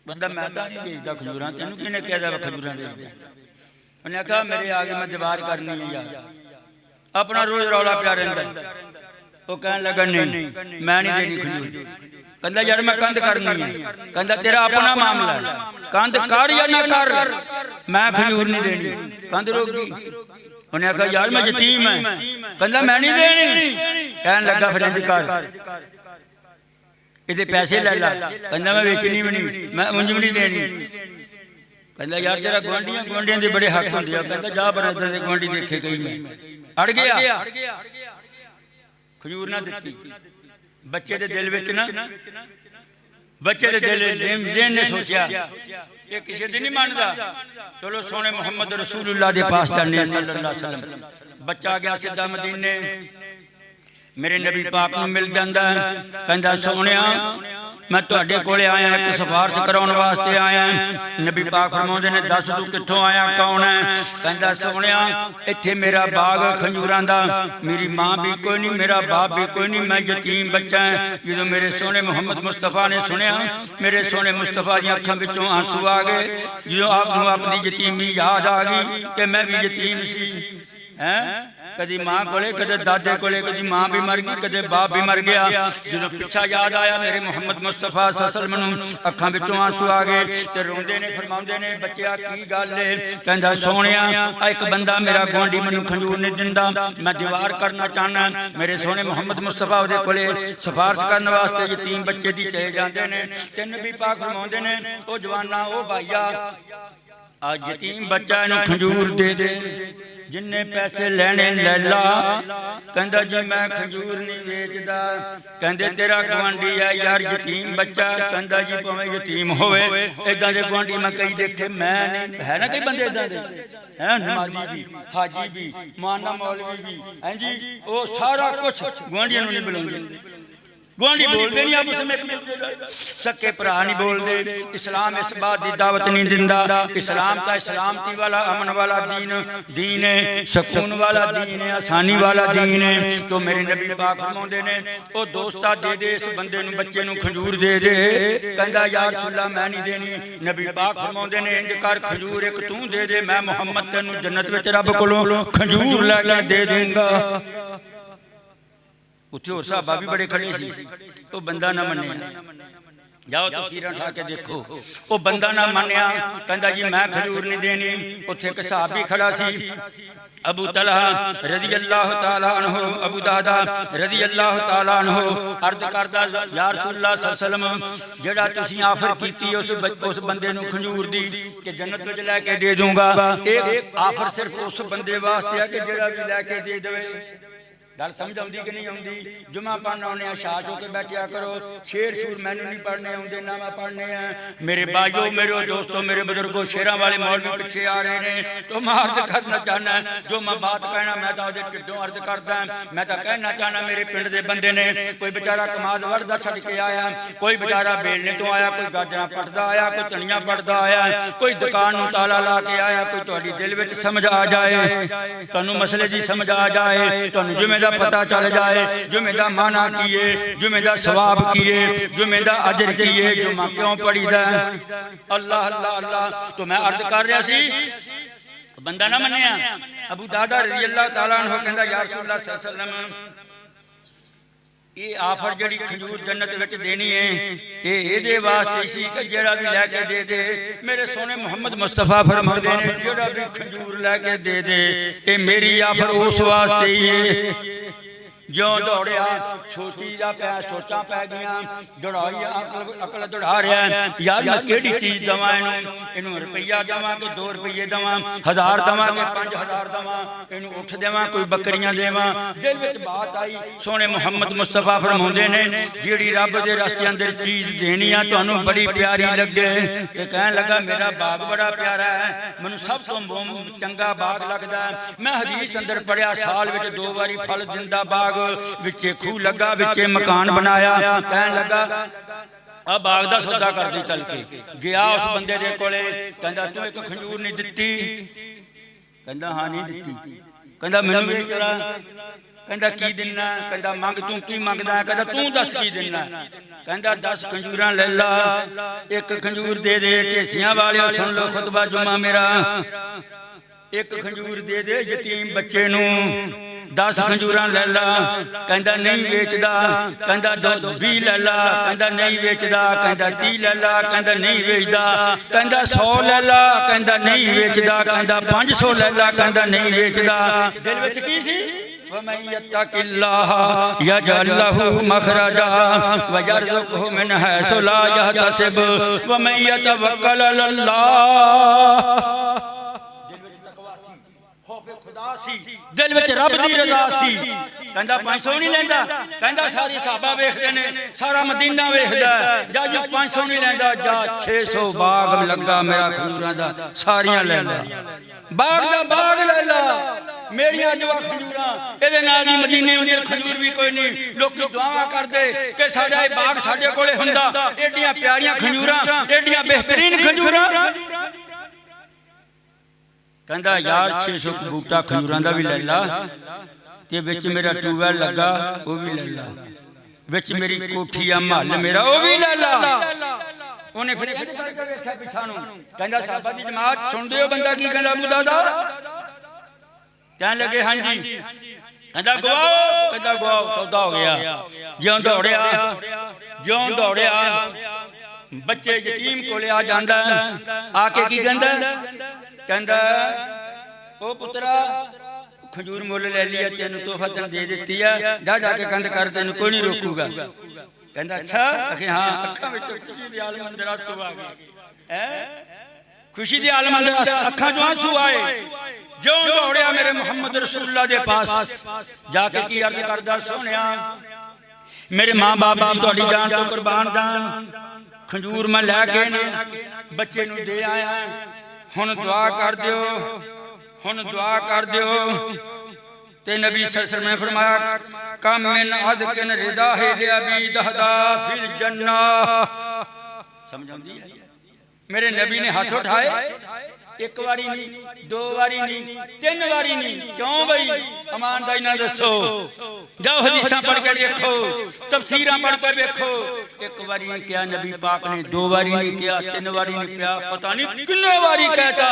A: बंदा मैं नहीं बेचता खजूरां, तेनू किहने कहा खजूरां बेचदा? उन्हें आख्या मेरे आगे मैं दीवार करनी है यार, अपना रोज रौला प्या रहिंदा। वो कहन लगा नहीं मैं नहीं देनी खजूर। कहंदा यार मैं कंध करनी है। कहंदा तेरा अपना मामला है, कंध कर या ना कर, मैं खजूर नहीं देनी। कंध रोक गई। उन्हें आख्या यार मैं यतीम है। कहंदा मैं नहीं देनी। कहन लगा फिर इंज कर, इहदे पैसे ले ला। कहंदा मैं बेचनी भी नहीं, मैं उंज भी नहीं देनी। कहता यार तेरा गुआंढियां गुआंढियां दे बड़े हक होंदे आ। कहता जा बरादर दे गुआंढी देखे कई मैं अड़ गया खजूर ना दित्ती। बच्चे दे दिल विच ना बच्चे दे दिल ने सोचा ये किसी दी नहीं मानदा, चलो सोने मुहम्मद रसूलुल्लाह दे पास जाने सल्लल्लाहु अलैहि वसल्लम। बच्चा गया सीधा मदीने, मेरे नबी पाक नूं मिल जांदा। कहंदा सोहणिया मैं तुहाडे कोले आया एक सिफारिश कराउण वास्ते आया। नबी पाक फरमाउंदे ने दस तू कित्थों आया कौन है? कहंदा सोहणिया इत्थे मेरा बाग खंजूरां दा, मेरी मां भी कोई नहीं, मेरा बाप भी कोई नहीं, मैं यतीम बच्चा है। जो मेरे सोहने मुहम्मद मुस्तफा ने सुनिया, मेरे सोहने मुस्तफा दी अखां विचों आंसू आ गए। जो आपनूं अपनी यतीमी याद आ गई कि मैं भी यतीम सी है। कदी मां कोले कदे दादे कोले, कदी मां भी मर गई कदे बाप भी मर गया। जो पिछा याद आया मेरे मुहम्मद मुस्तफा सल्लल्लाहु अलैहि वसल्लम अखां विचों आंसू आ गए ते रोंदे ने फरमाउंदे ने बच्चिया की गल है? कहंदा सोहणिया एक बंदा मेरा गुआंढी मैनूं खंजूर नहीं दिंदा, मैं दीवार करना चाहना। मेरे सोहने मुहम्मद मुस्तफा उहदे कोले सिफारिश करन वास्ते यतीम बच्चे दी चले जांदे ने ते नबी पाक फरमाउंदे ने ओ जवाना ओ भाईया आज यतीम बच्चा इहनूं खंजूर दे दे, जिन्ने पैसे लेने ले ला। कहंदा जी मैं खजूर नहीं बेचदा। कहंदे तेरा गुआंढी है यार यतीम बच्चा। कहंदा जी भावें यतीम होवे इदां दे गुआंढी मैं कई देखे, मैं नहीं है ना कई बंदे इदां दे हैं, नमाजी भी हाजी भी माना मौलवी भी हैं जी, वो सारा कुछ गुआंढियां नूं नहीं बुलाउंदे। गुआंढी बोलते नहीं आपस में, सके भरा नहीं बोलते। इस्लाम इस बात की दावत नहीं दिंदा। इस्लाम का सलामती वाला अमन वाला दीन है, सुकून वाला दीन है, आसानी वाला दीन है। तो मेरे नबी पाक फरमाउंदे ने ओ दोस्ता दे दे इस बंदे नूं बच्चे नूं खजूर दे दे। कहंदा यार रसूलल्लाह मैं नहीं देनी। नबी पाक फरमाउंदे ने इंज कर खजूर एक तू दे दे, मैं मुहम्मद तैनूं जन्नत विच रब कोलों खजूर लैके दे दूंगा। उत्थे होर साहबा भी बड़े खड़े सी, वो बंदा ना मन्निया। जाओ तफसीरां उठा के देखो, वो बंदा ना मन्निया। कहंदा जी मैं खजूर नहीं देनी। उत्थे एक सहाबी खड़ा सी अबू तलहा रज़ी अल्लाह तआला अन्हु, अबू दादा रज़ी अल्लाह तआला अन्हु अर्ज करदा या रसूलल्लाह सल्लल्लाहु अलैहि वसल्लम जेड़ा तुसीं आफर कीती उस बंदे नूं खजूर दी कि जन्नत विच लैके दे दूंगा, एक आफर सिर्फ उस बंदे वास्ते है कि जेड़ा भी लैके दे देवे। गल समझ आउंदी कि नहीं आउंदी? जुमा पढ़न आने शाश होकर बैठा करो। शेर शूर मैनू नहीं पढ़ने आउंदे ना मैं पढ़ने हैं। मेरे भाइयों मेरे दोस्तों मेरे बुजुर्गों शेरां वाले मौलवी पिछे आ रहे हैं। तो मैं अर्ज करना चाहना जो मैं बात कहना मैं तो ढिडों अर्ज करदा। मैं तो कहना चाहना मेरे पिंड के बंदे ने कोई बेचारा कमाद वढ़दा छड़ के आया, कोई बेचारा बेलने तो आया, कोई गाजरां पटदा आया, कोई धनिया पटदा आया, कोई दुकान नूं ताला ला के आया। कोई तुहाडी दिल विच समझ आ जाए, तुहानूं मसले दी समझ आ जाए, तुहानूं जुमे पता चल जाए जुमे दा माना किए, जुमे दा सवाब किए, जुमे दा अजर किए, जुमा क्यों पढ़ीदा। अल्लाह अल्लाह अल्लाह। तो मैं अर्ज कर रहा सी बंदा ना मन्निया। अबू दादा रज़ी अल्लाह तआला अन्हु कहंदा या रसूलल्लाह सल्लल्लाहु अलैहि वसल्लम ये आफर जड़ी खजूर जन्नत विच देनी है ये इहदे वास्ते सी कि जेड़ा भी लैके दे दे। मेरे सोने मुहम्मद मुस्तफा फरमाउंदे ने जेड़ा भी खजूर लैके दे दे ये मेरी आफर उस वास्ते ही है। जो दौड़िया सोची जा पै सोचा पै गया दौड़ाई अकल दौड़ा रहा यार मैं केड़ी चीज दवा इनू रुपया दवा कि 2 रुपये दवा, 1000 दवा कि 5000 दवा, इनू उठ देवा कोई बकरियां देवा। दिल विच बात आई सोने मुहम्मद मुस्तफा फरमाउंदे ने जिहड़ी रब दे रस्ते अंदर चीज देनी आ तुहानू बड़ी प्यारी लगे ते कहन लगा मेरा बाग बड़ा प्यारा है, मैनू सब तो चंगा बाग लगदा है। मैं हदीस अंदर पढ़िया साल विच 2 बारी फल दिंदा बाग, विचे खूह लगा विचे मकान बनाया। कहन लगा आ बाग दा सौदा कर दी चल के। गया उस बंदे दे कोले कहंदा तू एक खजूर नहीं दित्ती? कहंदा हां नहीं दित्ती। कहंदा मैनूं भी चला। कहंदा की दिना? कहंदा मंग तू की मंगदा? कहंदा तू दस की दिना? कहंदा 10 खजूरां ले ला, एक खजूर दे दे ढेसियां वालिओ सुन लो खुतबा जुमा मेरा। एक खजूर दे दे यतीम बच्चे नूं, 10 खजूरां ले ला। कहंदा नहीं बेचदा। कहंदा 20 ले ला। कहंदा नहीं बेचदा। कहंदा 30 ले ला। कहंदा नहीं बेचदा। कहंदा 100 ले ला। कहंदा नहीं बेचदा। कहंदा 500 ले ला। कहंदा नहीं बेचदा। दिल विच की सी वमन यत्तकिल्लाह यजअल लहू मखरजा व यरज़ुक़हु मिन हैसु ला यहतसिब वमन यतवक्कल अलल्लाह। दिल विच रब दी रज़ा सी। कहंदा 500 नहीं लैंदा, कहंदा सारी सहाबा वेखदे ने, सारा मदीना वेखदा, जा जो 500 नहीं लैंदा, जा 600 बाग लगा मेरा खजूरां दा, सारियां ले ला, बाग दा बाग ले ला मेरियां जवा खजूरां। इहदे नाल ही मदीने अंदर खजूर भी कोई नहीं। लोकी दुआवां करदे कि साडा ये बाग साडे कोले हुंदा, एडियां प्यारियां खजूरां, एडियां बेहतरीन खजूरां। कहंदा यार 600 बूटा खजूरां दा भी ले ला, ते विच मेरा ट्यूबवैल लगा वो भी ले ला, विच मेरी कोठी आ महल मेरा वो भी ले ला। उन्हें फिर करके वेख्या पिछा नूं, कहंदा साहबा दी जमात सुनदे हो बंदा की कहंदा अबू दादा? कहन लगे हां जी। कहंदा गवाओ, कहंदा गवाओ, सौदा हो गया। ज्यों दौड़िया बच्चे यतीम कोले आ जांदा, आके की कहंदा? कहंदा ओ पुत्रा खजूर मुल ले लिया, तेन तोहफा तेन दे दी है, जा जाके कंध कर, तेन कोई नहीं रोकूगा। कहंदा अच्छा? आखे हाँ। अखां विचों खुशी दे आलम अंदर आंसू आ गए, खुशी दे आलम अंदर अखां चों आंसू आए। जो दौड़िया मेरे मुहम्मद रसूलुल्लाह दे पास जाके की अर्ज करदा, सोहणिया मेरे मां बाप दी तुहाडी जान तो कुर्बान जान, खजूर मैं लैके ने बच्चे नूं दे आया, हुण दुआ कर दिओ, हुण दुआ कर दिओ। ते नबी सल्लल्लाहु अलैहि वसल्लम ने फरमाया कम मिन अदकिन रिदा है अबी दहदा फिल जन्नह। समझ आउंदी है? मेरे नबी ने हाथ उठाए, एक बारी नहीं, दो बारी नहीं, 3 बारी नहीं। क्यों भाई? ईमानदारी ना दसो, जाओ हदीसां पढ़ के देखो, तफसीरां पढ़ के देखो। एक बारी नहीं किया नबी पाक ने, 2 बारी नहीं किया, 3 बारी नहीं किया, पता नहीं कितने बारी कहता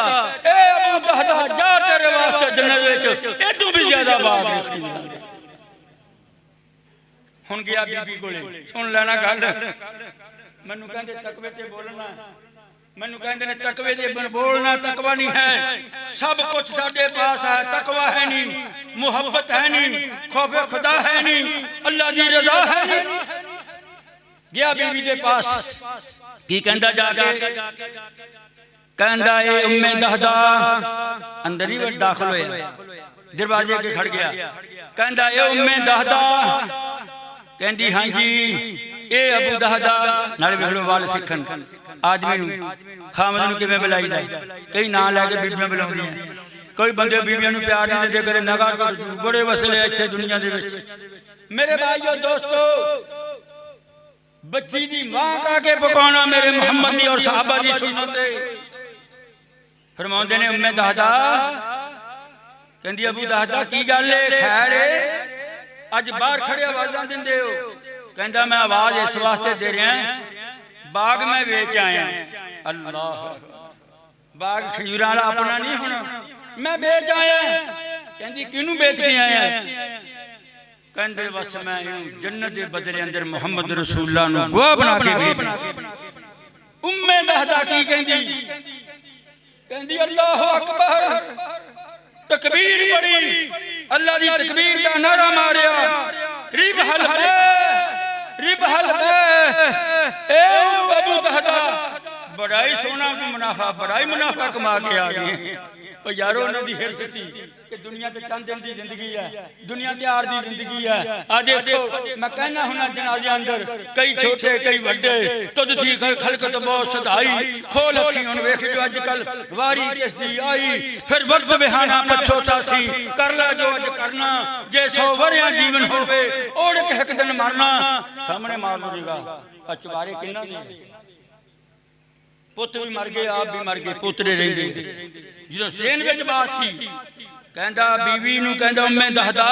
A: ए अबू दहदा जा तेरे वास्ते जन्नत विच ए तू भी ज्यादा बाग है। हुण गया बीबी कोले, सुन लेना गल। मैनू कहंदे तकवे ते बोलना, मैनू कहंदे ने तकवे दे बोलना, तकवा नहीं है। सब कुछ साडे पास है, तकवा है नहीं, मुहब्बत है नहीं, खौफे खुदा है नहीं, अल्लाह दी रज़ा है नहीं। गया बीवी दे पास, की कहंदा जाके? कहंदा ए उम्मे दहदा, अंदर ही दाखिल होया, दरवाजे के खड़ गया। कहंदा ए उम्मे दहदा, कहंदी हां जी ए अबू दहदा। नाले वेख लो वाल सिखन आदमी नूं खामद नूं किवें बुलाईदा, कई नां लैके बीबियां बुलाउंदियां, कोई बंदे बीबियां नूं प्यार नहीं दिंदे, कदे नगा कर बड़े मसले इत्थे दुनिया दे विच। मेरे भाईओ दोस्तों, बच्ची दी मां का के पकाउणा मेरे मुहम्मद दी और सहाबा दी सुन्नत है। फरमाउंदे ने उम्मे दहदा, कहंदी अबू दहदा की गल है, खैर है? अज बाहर खड़े आवाज़ां दिंदे हो। कहंदा मैं आवाज़ इस वास्ते दे रहा, बाग में बेच आया। अल्लाह, बाग खजूरां वाला अपना नहीं होना, मैं बेच आया। कहंदी किनू बेच के आया? कहंदे बस मैं जन्नत दे बदले अंदर मुहम्मद रसूलुल्लाह नूं गवाह बना के बेच। उम्मे दहदा की कहंदी? कहंदी अल्लाह अकबर, तकबीर पड़ी, अल्लाह दी तकबीर दा नारा मारिया, रिबहल बे रिबहल बे। ए अबू दहदा, बड़ा ही सोना मुनाफा, बड़ा ही मुनाफा कमा के आ गए। ओ यारो उन्हां दी हिरस सी कि दुनिया ते चंद दिन दी जिंदगी है, दुनिया ते आर दी जिंदगी है। आज देखो मैं कहना हुना जनाजे अंदर कई छोटे कई बड़े, तुद थी खलकत बहुत सदाई, खोल अखी हुन वेख जो अजकल वारी किस दी आई। फिर वक्त बिहाना पछोता सी, कर ला जो अज करना, जे 100 वरियां जीवन होवे ओढ़ के एक दिन मरना। सामने मार लूगा अचवारे किन्ना दे, पुत भी मर गए, आप भी मर गए, पोतरे रहिंदे। जो सेन विच बात सी, कहंदा बीवी नूं कहंदा उम्मे दहदा,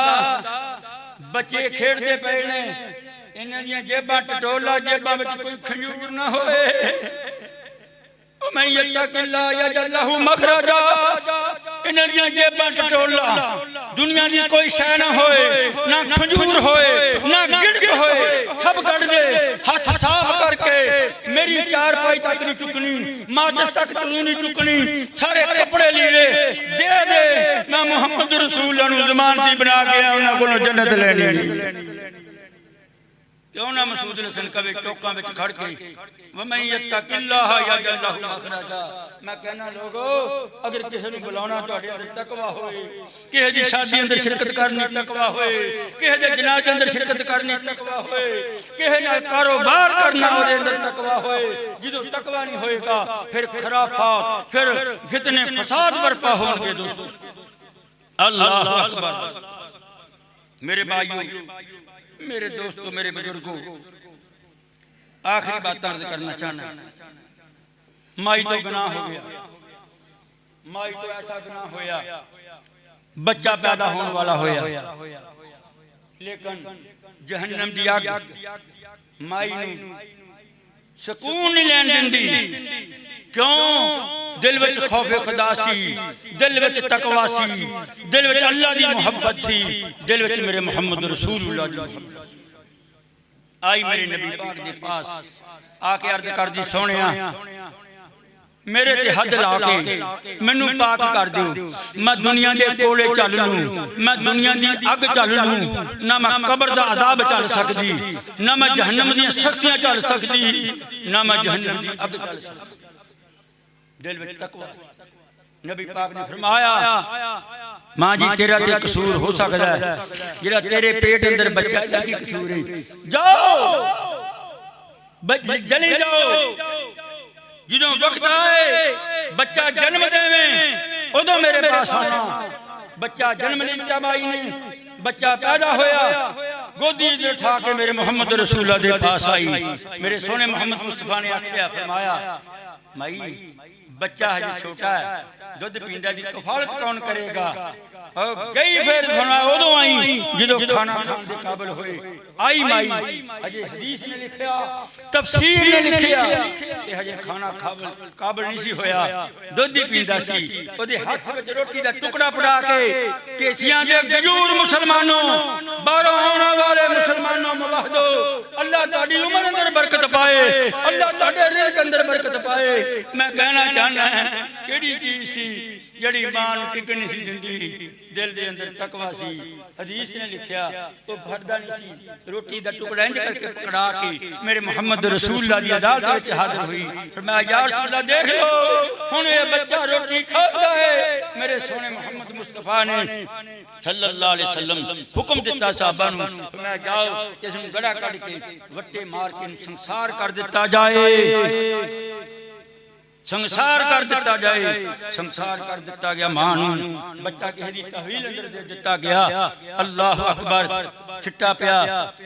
A: बच्चे खेडदे पए ने, इन्हां दी जेबां टटोला, जेबां विच कोई खजूर ना होए। ओ मैं यत्तकिल्ला यजअल लहू मखरजा, इन्हां दी जेबां टटोला, दुनिया की कोई शह ना होए, ना खजूर होए, ना गिड़क होए, सब कट दे, हाथ साफ करके मेरी चार पाई तक नहीं चुकनी, माचिस तक तू नहीं चुकनी, सारे कपड़े लीड़े दे दे, मैं मुहम्मद रसूल जमानती बना के उन्होंने को जन्नत लेनी। क्यों ना मसूद हसन कवे चौकों में खड़ के वमन यत्तकिल्लाह यजअल लहु मखरजा। मैं कहना लोगो अगर किसी ने बुलाना तुहाडे अंदर तकवा होए, किसी दी शादी अंदर शिरकत करनी तकवा होए, किसी दे जनाजे अंदर शिरकत करनी तकवा होए, किसी नाल कारोबार करना ओदे अंदर तकवा होए, जिदों तकवा नहीं होएगा फिर खराफात, फिर फितने फसाद बर्पा होंगे। दोस्तों अल्लाह अकबर। मेरे भाइयों, मेरे दोस्तों, मेरे बुजुर्गों, आखिरी बात अर्ज करना चाहना, माई तो गुनाह हो गया, माई तो ऐसा गुनाह होया, बच्चा पैदा होने वाला होया, लेकिन जहन्नम दी आग माई ने सुकून नहीं लैन दिंदी। क्यों? दिल विच खौफ खुदा सी, दिल विच तकवा सी, दिल विच अल्लाह दी मोहब्बत थी, दिल विच मेरे मुहम्मद रसूलुल्लाह दी आई। मेरे नबी पाक दे पास आके अर्ज कर दी, सोहणिया मेरे ते हद ला के मैनू पाक कर दो, मैं दुनिया दे कोले चल लूं, मैं दुनिया दी अग चल लूं, ना मैं कब्र दा अजाब चल सकदी, ना मैं जहन्नम दी सख्तियां चल सकदी, ना मैं जहन्नम दी अग चल सकदी। दिल में तकवा। नबी पाक ने फरमाया, मां जी तेरा ते कसूर हो सकता है, जेड़ा तेरे पेट अंदर बच्चा की कसूर है, जाओ जले जाओ, जिदों वक्त आए बच्चा जन्म देवे उदों मेरे पास आना। बच्चा जन्म लिया माई ने, बच्चा पैदा होया, गोदी उठा के मेरे मुहम्मद रसूलुल्लाह दे पास आई। मेरे सोने मुहम्मद मुस्तफा ने आख्या, फरमाया माई बच्चा हजे छोटा है, दुध पींदा दी कफालत कौन करेगा? गई फिर उदों आई जो खाना खाने के काबिल होए, आई माई। हजे हदीस ने लिखिया, तफसीर ने लिखिया कि हजे खाना काबिल नहीं सी होया, दुध ही पींदा सी। ओदे हाथ विच रोटी दा टुकड़ा पड़ा के केसियां दे गजूर मुसलमानों, बाहरों आने वाले मुसलमानों मुवाहदो, अल्लाह तुहाडी उम्र अंदर बरकत पाए, अल्लाह तुहाडे रिज़्क़ अंदर बरकत पाए। मैं कहना चाहना है केड़ी चीज सी जड़ी मां नूं टिकण नहीं सी दिंदी, दिल दे अंदर तकवा सी। हदीस ने लिखिया तो भरदा नहीं सी, रोटी दा टुकड़ा इंज करके पकड़ा के मेरे मुहम्मद रसूलुल्लाह दी अदालत विच हाजिर हुई। फरमाया या रसूलुल्लाह देख लो हुण ये बच्चा रोटी खाता है। मेरे सोने मुहम्मद मुस्तफा ने सल्लल्लाहु अलैहि वसल्लम हुक्म दिता साहबा नूं, फरमाया जाओ इस नूं गड़ा कढ के वट्टे मार के संसार कर दिता जाए, संसार कर दिता जाए। संसार कर दिता गया, मां नूं बच्चा किसी दी तहवील अंदर दे दिता गया। अल्लाह अकबर। छिट्टा पिया,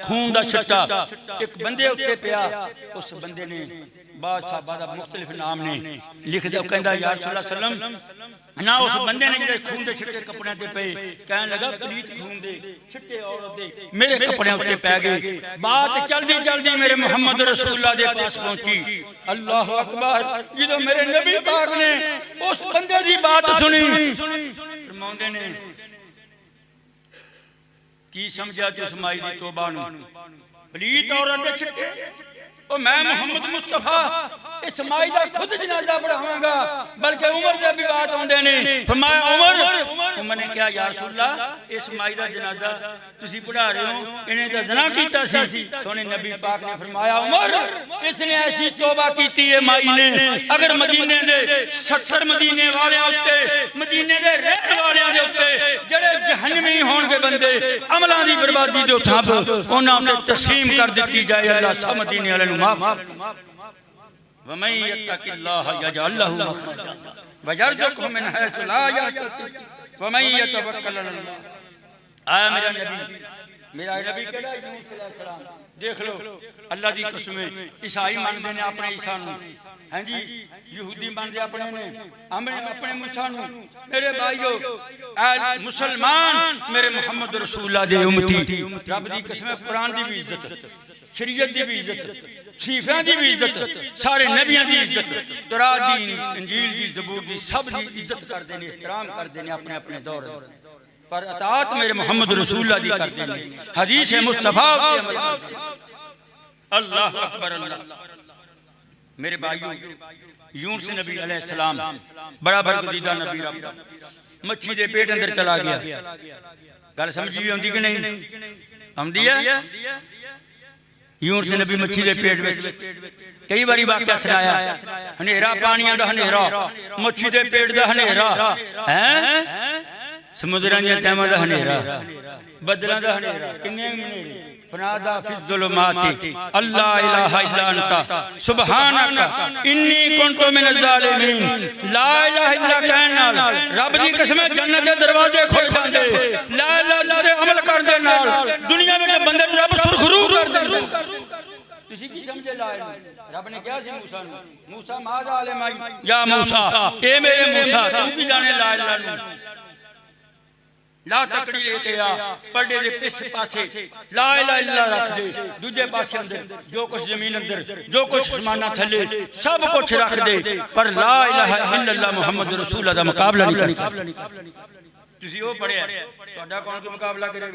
A: खून दा छिट्टा एक बंदे उत्ते पिया। उस बंदे ने बाद साहबा दा मुख्तलिफ नाम ने लिख दिया, कहंदा या रसूलुल्लाह सल्लम ना उस बंदे ने जिहड़े खून दे छिट्टे कपड़े ते पे, कहन लगा पलीत खून दे छिट्टे औरत दे मेरे कपड़े उत्ते पै गए। बात चलदी चलदी मेरे मुहम्मद रसूलुल्लाह दे पास पहुंची। अल्लाह अकबर। जो मेरे नबी पाक ने उस बंदे दी बात सुनी, फरमाउंदे ने की समझा तू उस माई दी तौबा नूं, पलीत औरत दे छिट्टे, ओ मैं मुहम्मद मुस्तफा इस माई दा खुद जनाजा पढ़ावांगा, बल्कि उमर दे भी बात आउंदे ने। फरमाया उमर ने कहा या रसूलल्लाह इस माई दा जनाजा तुसी पढ़ा रहे हो, इन्हें तो ज़ना कीता सी। सोने नबी पाक ने फरमाया उमर इसने ऐसी तौबा कीती है माई ने, अगर मदीने दे 70 मदीने वालियां उत्ते, मदीने दे रहने वालियां दे उत्ते जेड़े जहन्नमी होणगे बंदे, अमलां दी बर्बादी दे थंब उन्हां ते तकसीम कर दित्ती जाए। अल्लाह सब मदीने वाले नूं माफ। वमन यत्तकिल्लाह यजअल लहु मखरजा वयरज़ुक़हु मिन हैसु ला यहतसिब वमन यतवक्कल अल्लाह। आया मेरा नबी केड़ा यूनुस अलैहिस्सलाम। देख लो अल्लाह दी कसम, ईसाई मानते ने अपने ईसा नूं, हां जी यहूदी मानते अपने ने अपने मूसा नूं। मेरे भाईओ ऐ मुसलमान मेरे मुहम्मद रसूलुल्लाह दे उम्मती, रब दी कसम कुरान दी भी इज्जत, शरीयत दी भी इज्जत, सीफियां दी भी इज्जत, सारे नबियां दी इज्जत, तौरात दी, इंजील दी, ज़बूर दी सब दी इज्जत करते हैं, एहतराम करते हैं अपने अपने दौर। पर अतात मेरे मोहम्मद रसूलुल्लाह दी करते हैं। हदीस है मुस्तफा पे अमल करते हैं। अल्लाह अकबर अल्लाह। मेरे भाइयों, यूनुस नबी अलैहिस्सलाम बड़ा बरगुज़ीदा नबी रब दा मच्छी दे पेट अंदर चला गया। गल समझी भी आउंदी कि नहीं आउंदी है? यूनुस नबी मच्छी दे पेट विच कई बारी वाक़या सुनाया। हनेरा पानियां दा हनेरा, मच्छी दे पेट दा हनेरा, हैं समुद्रां दी तैमां दा हनेरा, बदलां दा हनेरा, किन्ने हनेरे। फनादा फी ज़ुलुमाति अल्ला इलाहा इल्ला अंता सुबहानका इन्नी कुन्तु मिनज़ ज़ालिमीन। ला इलाहा इल्ला कहण नाल रब दी कसम जन्नत दे दरवाजे खुल जांदे। ला इलाहा दे अमल करदे नाल दुनिया विच बंदे नूं रब सुरखरू कर दिंदा। तुसी की समझे? ला रब ने कहा सी मूसा नूं, मूसा माज़ आलिम या मूसा, ए मेरे मूसा तू की जाने ला इलाहा नूं। ला तकड़ी लेके आ, पर्दे दे पिछ पासे ला इलाहा इल्ला रख दे, दूजे पासे अंदर जो कुछ जमीन अंदर जो कुछ आसमाना थले सब कुछ रख दे, पर ला इलाहा इल्लल्लाह मुहम्मद रसूलुल्लाह दा मुकाबला नहीं कर सकदा। तुसी ओ पढ़िया, तुहाडा कौन कोई मुकाबला करे?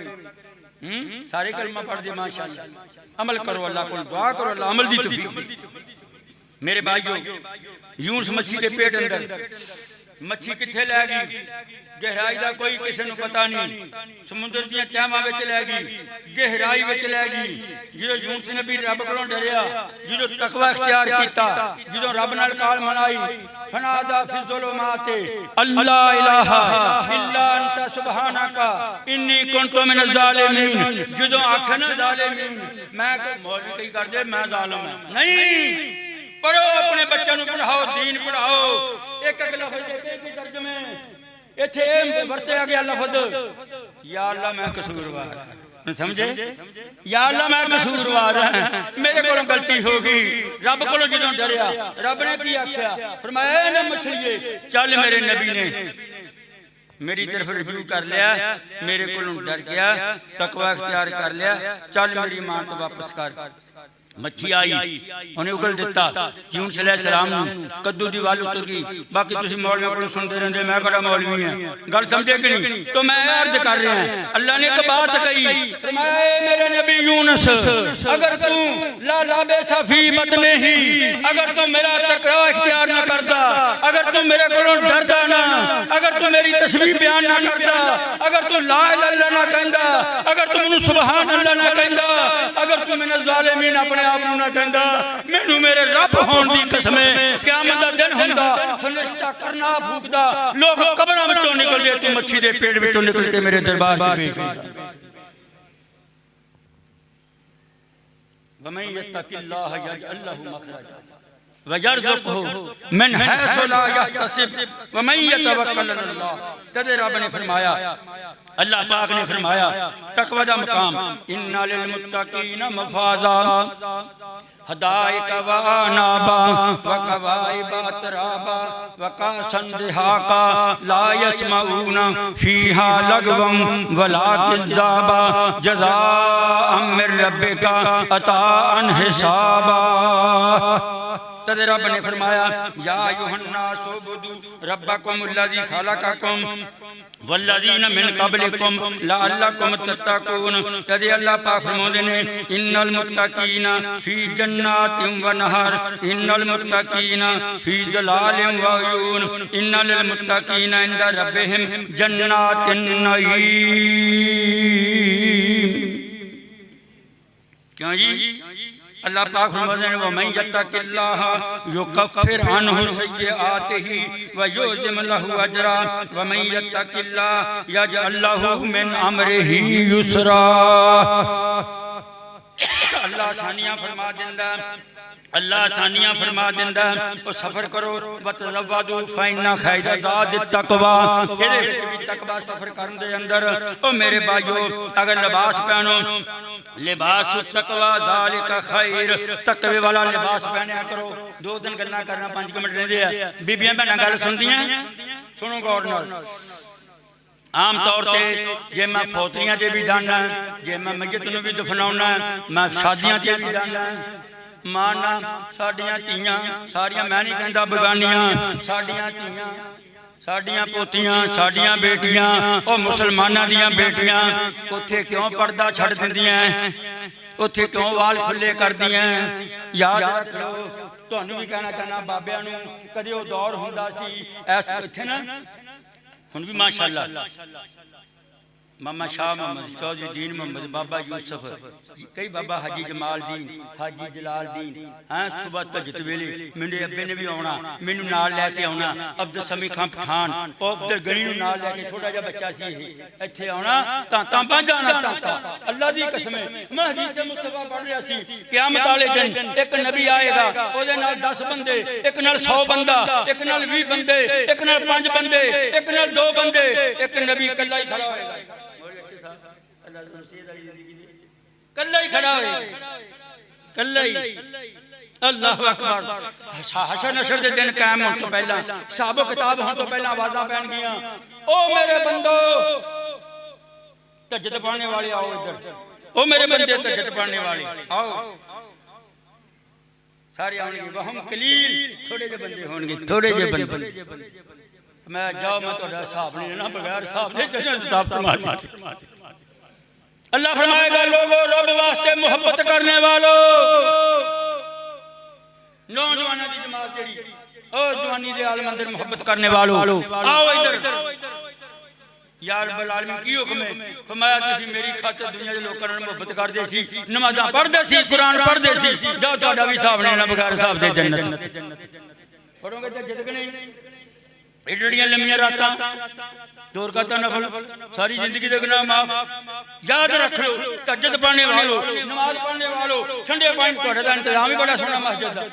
A: सारे कलमा पढ़ दे माशाअल्लाह। अमल करो, अल्लाह को दुआ करो, अल्लाह अमल दी तौफीक दे। मेरे भाइयों, यूनुस मच्छी दे पेट अंदर मच्छी किथे लै गई? गहराई का कोई किसी को पता नहीं। समुद्र दी तहवां विच लै गई, गहराई विच लै गई। जो यूनुस नबी रब कोलों डरिया, जो तकवा इख्तियार कीता, जो रब नाल काल मनाई, फनादा फी ज़ुलुमाति अल्ला इलाहा इल्ला अंता सुबहानका इन्नी कुन्तु मिनज़ ज़ालिमीन। जो आखे ना ज़ालिमीन, मैं मौलवी कई कर दे मैं जालिम हां, नहीं। पढ़ो, अपने बच्चों को पढ़ाओ, दीन पढ़ाओ। एक एक लफ्ज़ के तर्जुमे इत्थे वरतया गया लफ्ज़ या अल्लाह मैं कसूरवार, समझे? या अल्लाह मैं कसूरवार हां, मेरे कोलों गलती हो गई। रब कोलों जदों डरिया, रब ने की आख्या? फरमाया ना मछलिए चल, मेरे नबी ने मेरी तरफ रजू कर लिया, मेरे कोलों डर गया, तकवा इख्तियार कर लिया, चल मेरी मां तो वापस कर। मच्छी आई, उन्हें उगल दिता। यूनुस अलैहिस्सलाम कद्दू दी वाल उतर गई। बाकी तुसी मौलवियों को सुनते रहंदे, मैं कड़ा मौलवी हां, गल समझे कि नहीं? तो मैं अर्ज कर रहा हूं, अल्लाह ने एक बात कही, फरमाया मेरे नबी यूनुस, अगर तू ला लाबेसा फी बतनिही, अगर तू मेरा तकवा इख्तियार ना करदा, अगर तू मेरे कोलों डरदा ना, अगर तू मेरी तस्बीह बयान ना करदा, अगर तू ला इलाहा इल्लल्लाह ना कहंदा, अगर तू मैनू सुभान अल्लाह ना कहंदा, अगर तू मिनज़ ज़ालिमीन अपने आप नूं ना कहंदा, मैनू मेरे रब होण दी कसम है, क़यामत दा दिन हुंदा, फरिश्ता करना फूकदा, लोग कब्रां विचों निकलदे, तू मच्छी दे पेट विचों निकल के मेरे दरबार च पेश होंदा। वमन यत्तक़िल्लाह यजअल लहू मखरजा वयरज़ुक़हु मिन हैसु ला यहतसिब वमन यतवक्कल अलल्लाह। तदे रब ने फरमाया, अल्लाह पाक ने फरमाया, तकवा दा मकाम इन्ना लिल मुत्तकीना मफाज़ा हदाइक व अनाबा व कवाइबा तराबा व कासन दिहाका ला यस्मऊना फीहा लगवम वला किज़्ज़ाबा जज़ाअम मिर रब्बिका अताअन हिसाबा। तद रब ने फरमाया, या अय्युहन्नास उबुदू रब्बकुम अल्लज़ी खलक़कुम वल्लज़ीना मिन क़ब्लिकुम लअल्लकुम तत्तक़ून। तद अल्लाह पाक फरमाते ने, इन्नल मुत्तक़ीना फी जन्नातिन व नहर इन्नल मुत्तक़ीना फी ज़लालिन व अयून इन्ना लिल मुत्तक़ीना इंदा रब्बिहिम जन्नातिन नईम। क्यों जी? अल्लाह पाक फरमाते हैं, वमन यत्तक़िल्लाह युकफ्फिर अन्हु सय्यिआतिही व युअज़्ज़िम लहू अजरा वमन यत्तक़िल्लाह यजअल लहू मिन अमरिही युसरा। अल्लाह आसानियां फरमा दिंदा, अल्लाह आसानियां फरमा दिंदा। ओ सफर करो, वतज़व्वदू फ़इन्ना खैरा ज़ादित तक़वा। इहदे विच भी तकवा सफर करन दे अंदर। ओ मेरे भाइयों, अगर लिबास पहनो, लिबास तकवा ज़ालिका खैर, तकवे वाला लिबास पहनया करो। 2 दिन गल्लां करना 5 मिनट रहिंदे आ। बीबियां भैणां गल सुनदियां, सुनो गौर नाल। आम तौर पर जे मैं फौतरियां च भी जाना, जे मैं मैयत नूं भी दफनाउना, मैं शादियां च भी जाना, माना साडियां धीआं सारियां, मैं नहीं कहंदा बेगानियां, साडियां धीआं ਸਾਡੀਆਂ ਪੋਤੀਆਂ ਸਾਡੀਆਂ ਬੇਟੀਆਂ ਉਹ ਮੁਸਲਮਾਨਾਂ ਦੀਆਂ ਬੇਟੀਆਂ ਉੱਥੇ ਕਿਉਂ ਪਰਦਾ ਛੱਡ ਦਿੰਦੀਆਂ ਉੱਥੇ ਕਿਉਂ ਵਾਲ ਖੁੱਲੇ ਕਰਦੀਆਂ ਯਾਦ ਰੱਖ ਲਓ ਤੁਹਾਨੂੰ ਵੀ ਕਹਿਣਾ ਚਾਹੁੰਦਾ ਬਾਬਿਆਂ ਨੂੰ ਕਦੇ ਉਹ ਦੌਰ ਹੁੰਦਾ ਸੀ ਐਸ ਇੱਥੇ ਨਾ ਹੁਣ ਵੀ ਮਾਸ਼ਾਅੱਲਾ मामा शाह मोहम्मद चौधरी दीन मोहम्मद बाबा यूसुफ कई बाबा हाजी जमाल दीन हाजी जलाल दीन हाँ सुबह तजत वेले मेरे अब्बे ने भी आना मैनू नाल लैके आना अब्दुल समी खान पठान अब्दुल गनी नूं नाल लैके छोटा जिहा बच्चा सी इत्थे आना तां बन जाना तां अल्लाह दी कसम मैं हदीस मुस्तफा पढ़ रहा सी क़यामत वाले दिन एक नबी आएगा ओदे नाल 10 बंदे एक नाल 100 बंदा एक नाल 20 बंदे एक नाल 5 बंदे एक नाल 2 बंदे एक नबी कल्ला ही खड़ा होएगा कल्ला ही खड़ा है कल्ला ही अल्लाह अकबर हशर नशर दे दिन कायम होने तो पहला साहबो किताब होने तो पहला आवाज़ां पैन गईयां ओ मेरे बंदो तज्जत पढ़ने वाले आओ इधर ओ मेरे बंदे तज्जत पढ़ने वाले आओ सारे आएंगे वहम कलील थोड़े जे बंदे होंगे थोड़े जे बंदे मैं जाओ मैं तो हिसाब नहीं लेना बगैर हिसाब दे हिसाब तुम्हारी अल्लाह फरमाएगा लोगों रब वास्ते मोहब्बत करने वालों नौजवानों की जमात जेड़ी ओ जवानी दे आलम अंदर मोहब्बत करने वालों आओ इधर यार रब्बुल आलमीन की हुक्म है फरमाया तुसी मेरी खातिर दुनिया दे लोकां नाल मोहब्बत करदे सी नमाज़ां पढ़दे सी कुरान पढ़दे सी जाओ तुहाडा भी हिसाब लेना बगैर हिसाब दे जन्नत पढ़ोगे ते जद नहीं एडियां लम्मियां रातां जोर करता नफल सारी जिंदगी के गुनाह माफ याद रख लो तहज्जुद पढ़ने वालों नमाज पढ़ने वालों ठंडे पानी ਤੁਹਾਡੇ ਦਾ इंतजाम ही बड़ा सोहना मस्जिद ਦਾ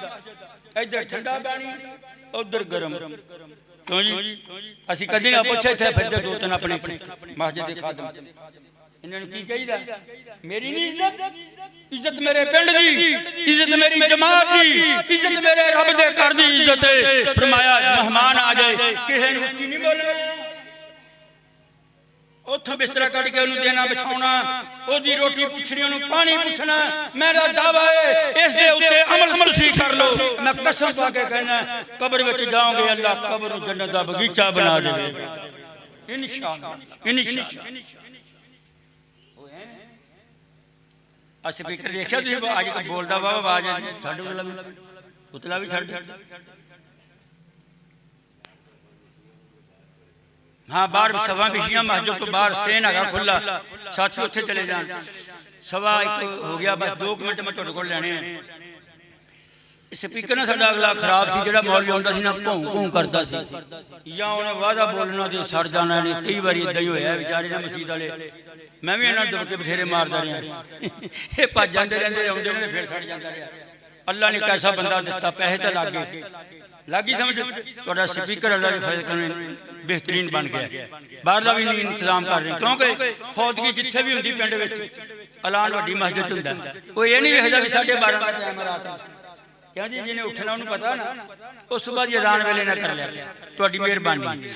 A: इधर ठंडा पानी उधर गर्म क्यों जी ਅਸੀਂ कदी ना पूछे थे फिरदे दो तीन अपने मस्जिद के खादम इन्होंने की कहीदा मेरी नहीं इज्जत इज्जत मेरे पिंड दी इज्जत मेरी जमात दी इज्जत मेरे रब दे घर दी इज्जत है फरमाया मेहमान आ जाए किसी ने की नहीं बोलना उथों बिस्तरा कट के उन्हें देना बिछाना ओदी रोटी पूछनी उन्हें पानी पूछना मेरा दावा है इस दे उत्ते अमल तुसीं कर लो मैं कसम पा के कहना कब्र विच जाओगे अल्लाह कब्र नूं जन्नत दा बगीचा बना देवे इंशाअल्लाह इंशाअल्लाह आ स्पीकर देखिया तुसीं आज बोलदा वा आवाज छड्ड उतला भी छड्ड हाँ बाहर सवा बिछियां मस्जिद तो बाहर सेन है खुला साथी उत्थे चले जान सवा एक हो गया बस 2 मिनट मैं तुहाडे कोल लैणे स्पीकर ना साडा अगला खराब सी जेड़ा मौलवी आउंदा सी ना भौं भौं करदा सी या उन्हें वादा बोलना ते सड़ जाना ने कई बार इदां ही होया बेचारे ना मस्जिद वाले मैं भी इन्हां दुबके बथेरे मारदा रहा ये भज जांदे रहिंदे आउंदे ने फिर सड़ जांदा रहा अल्लाह ने कैसा बंदा दिता पैसे तो लागी समझ थोड़ा स्पीकर अल्लाह के फजल करने बेहतरीन बन गया बाहर का भी नहीं इंतजाम कर रहे क्योंकि फौतगी जिथे भी होंगी पिंड विच ऐलान वड्डी मस्जिद हुंदा वो ये नहीं वेखदा कि 12:30 का टाइम रात क्यों जी जिन्हें उठना उन्हें पता ना वो सुबह की अजान वेले ना कर लिया तुहाडी मेहरबानी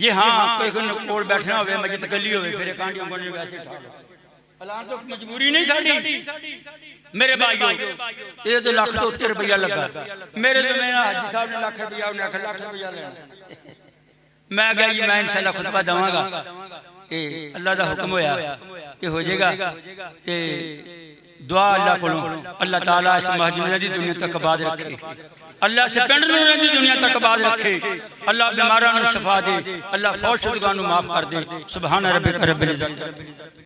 A: जी हाँ कोई कोल बैठना हो मस्जिद कली हो फिर कांडियों बनने वैसे ऐलान तो मजबूरी नहीं साडी मेरे भाइयों ये तो लाख तो उत्ते रुपया लगा मेरे तो मेरा हाजी साहब ने लाख रुपया उन्हें आखिर लाख रुपया लेना मैं गया जी मैं इंशाअल्लाह खुतबा देवांगा कि अल्लाह दा हुक्म होया कि हो जाएगा कि दुआ अल्लाह कोलों अल्लाह ताला इस मस्जिद दी दुनिया तक आबाद रखे अल्लाह से पिंड नूं दी दुनिया तक आबाद रखे अल्लाह बीमारां नूं शफा दे अल्लाह फौज शुदगां नूं माफ कर दे सुभान रब्बिक रब्बिल इज्जत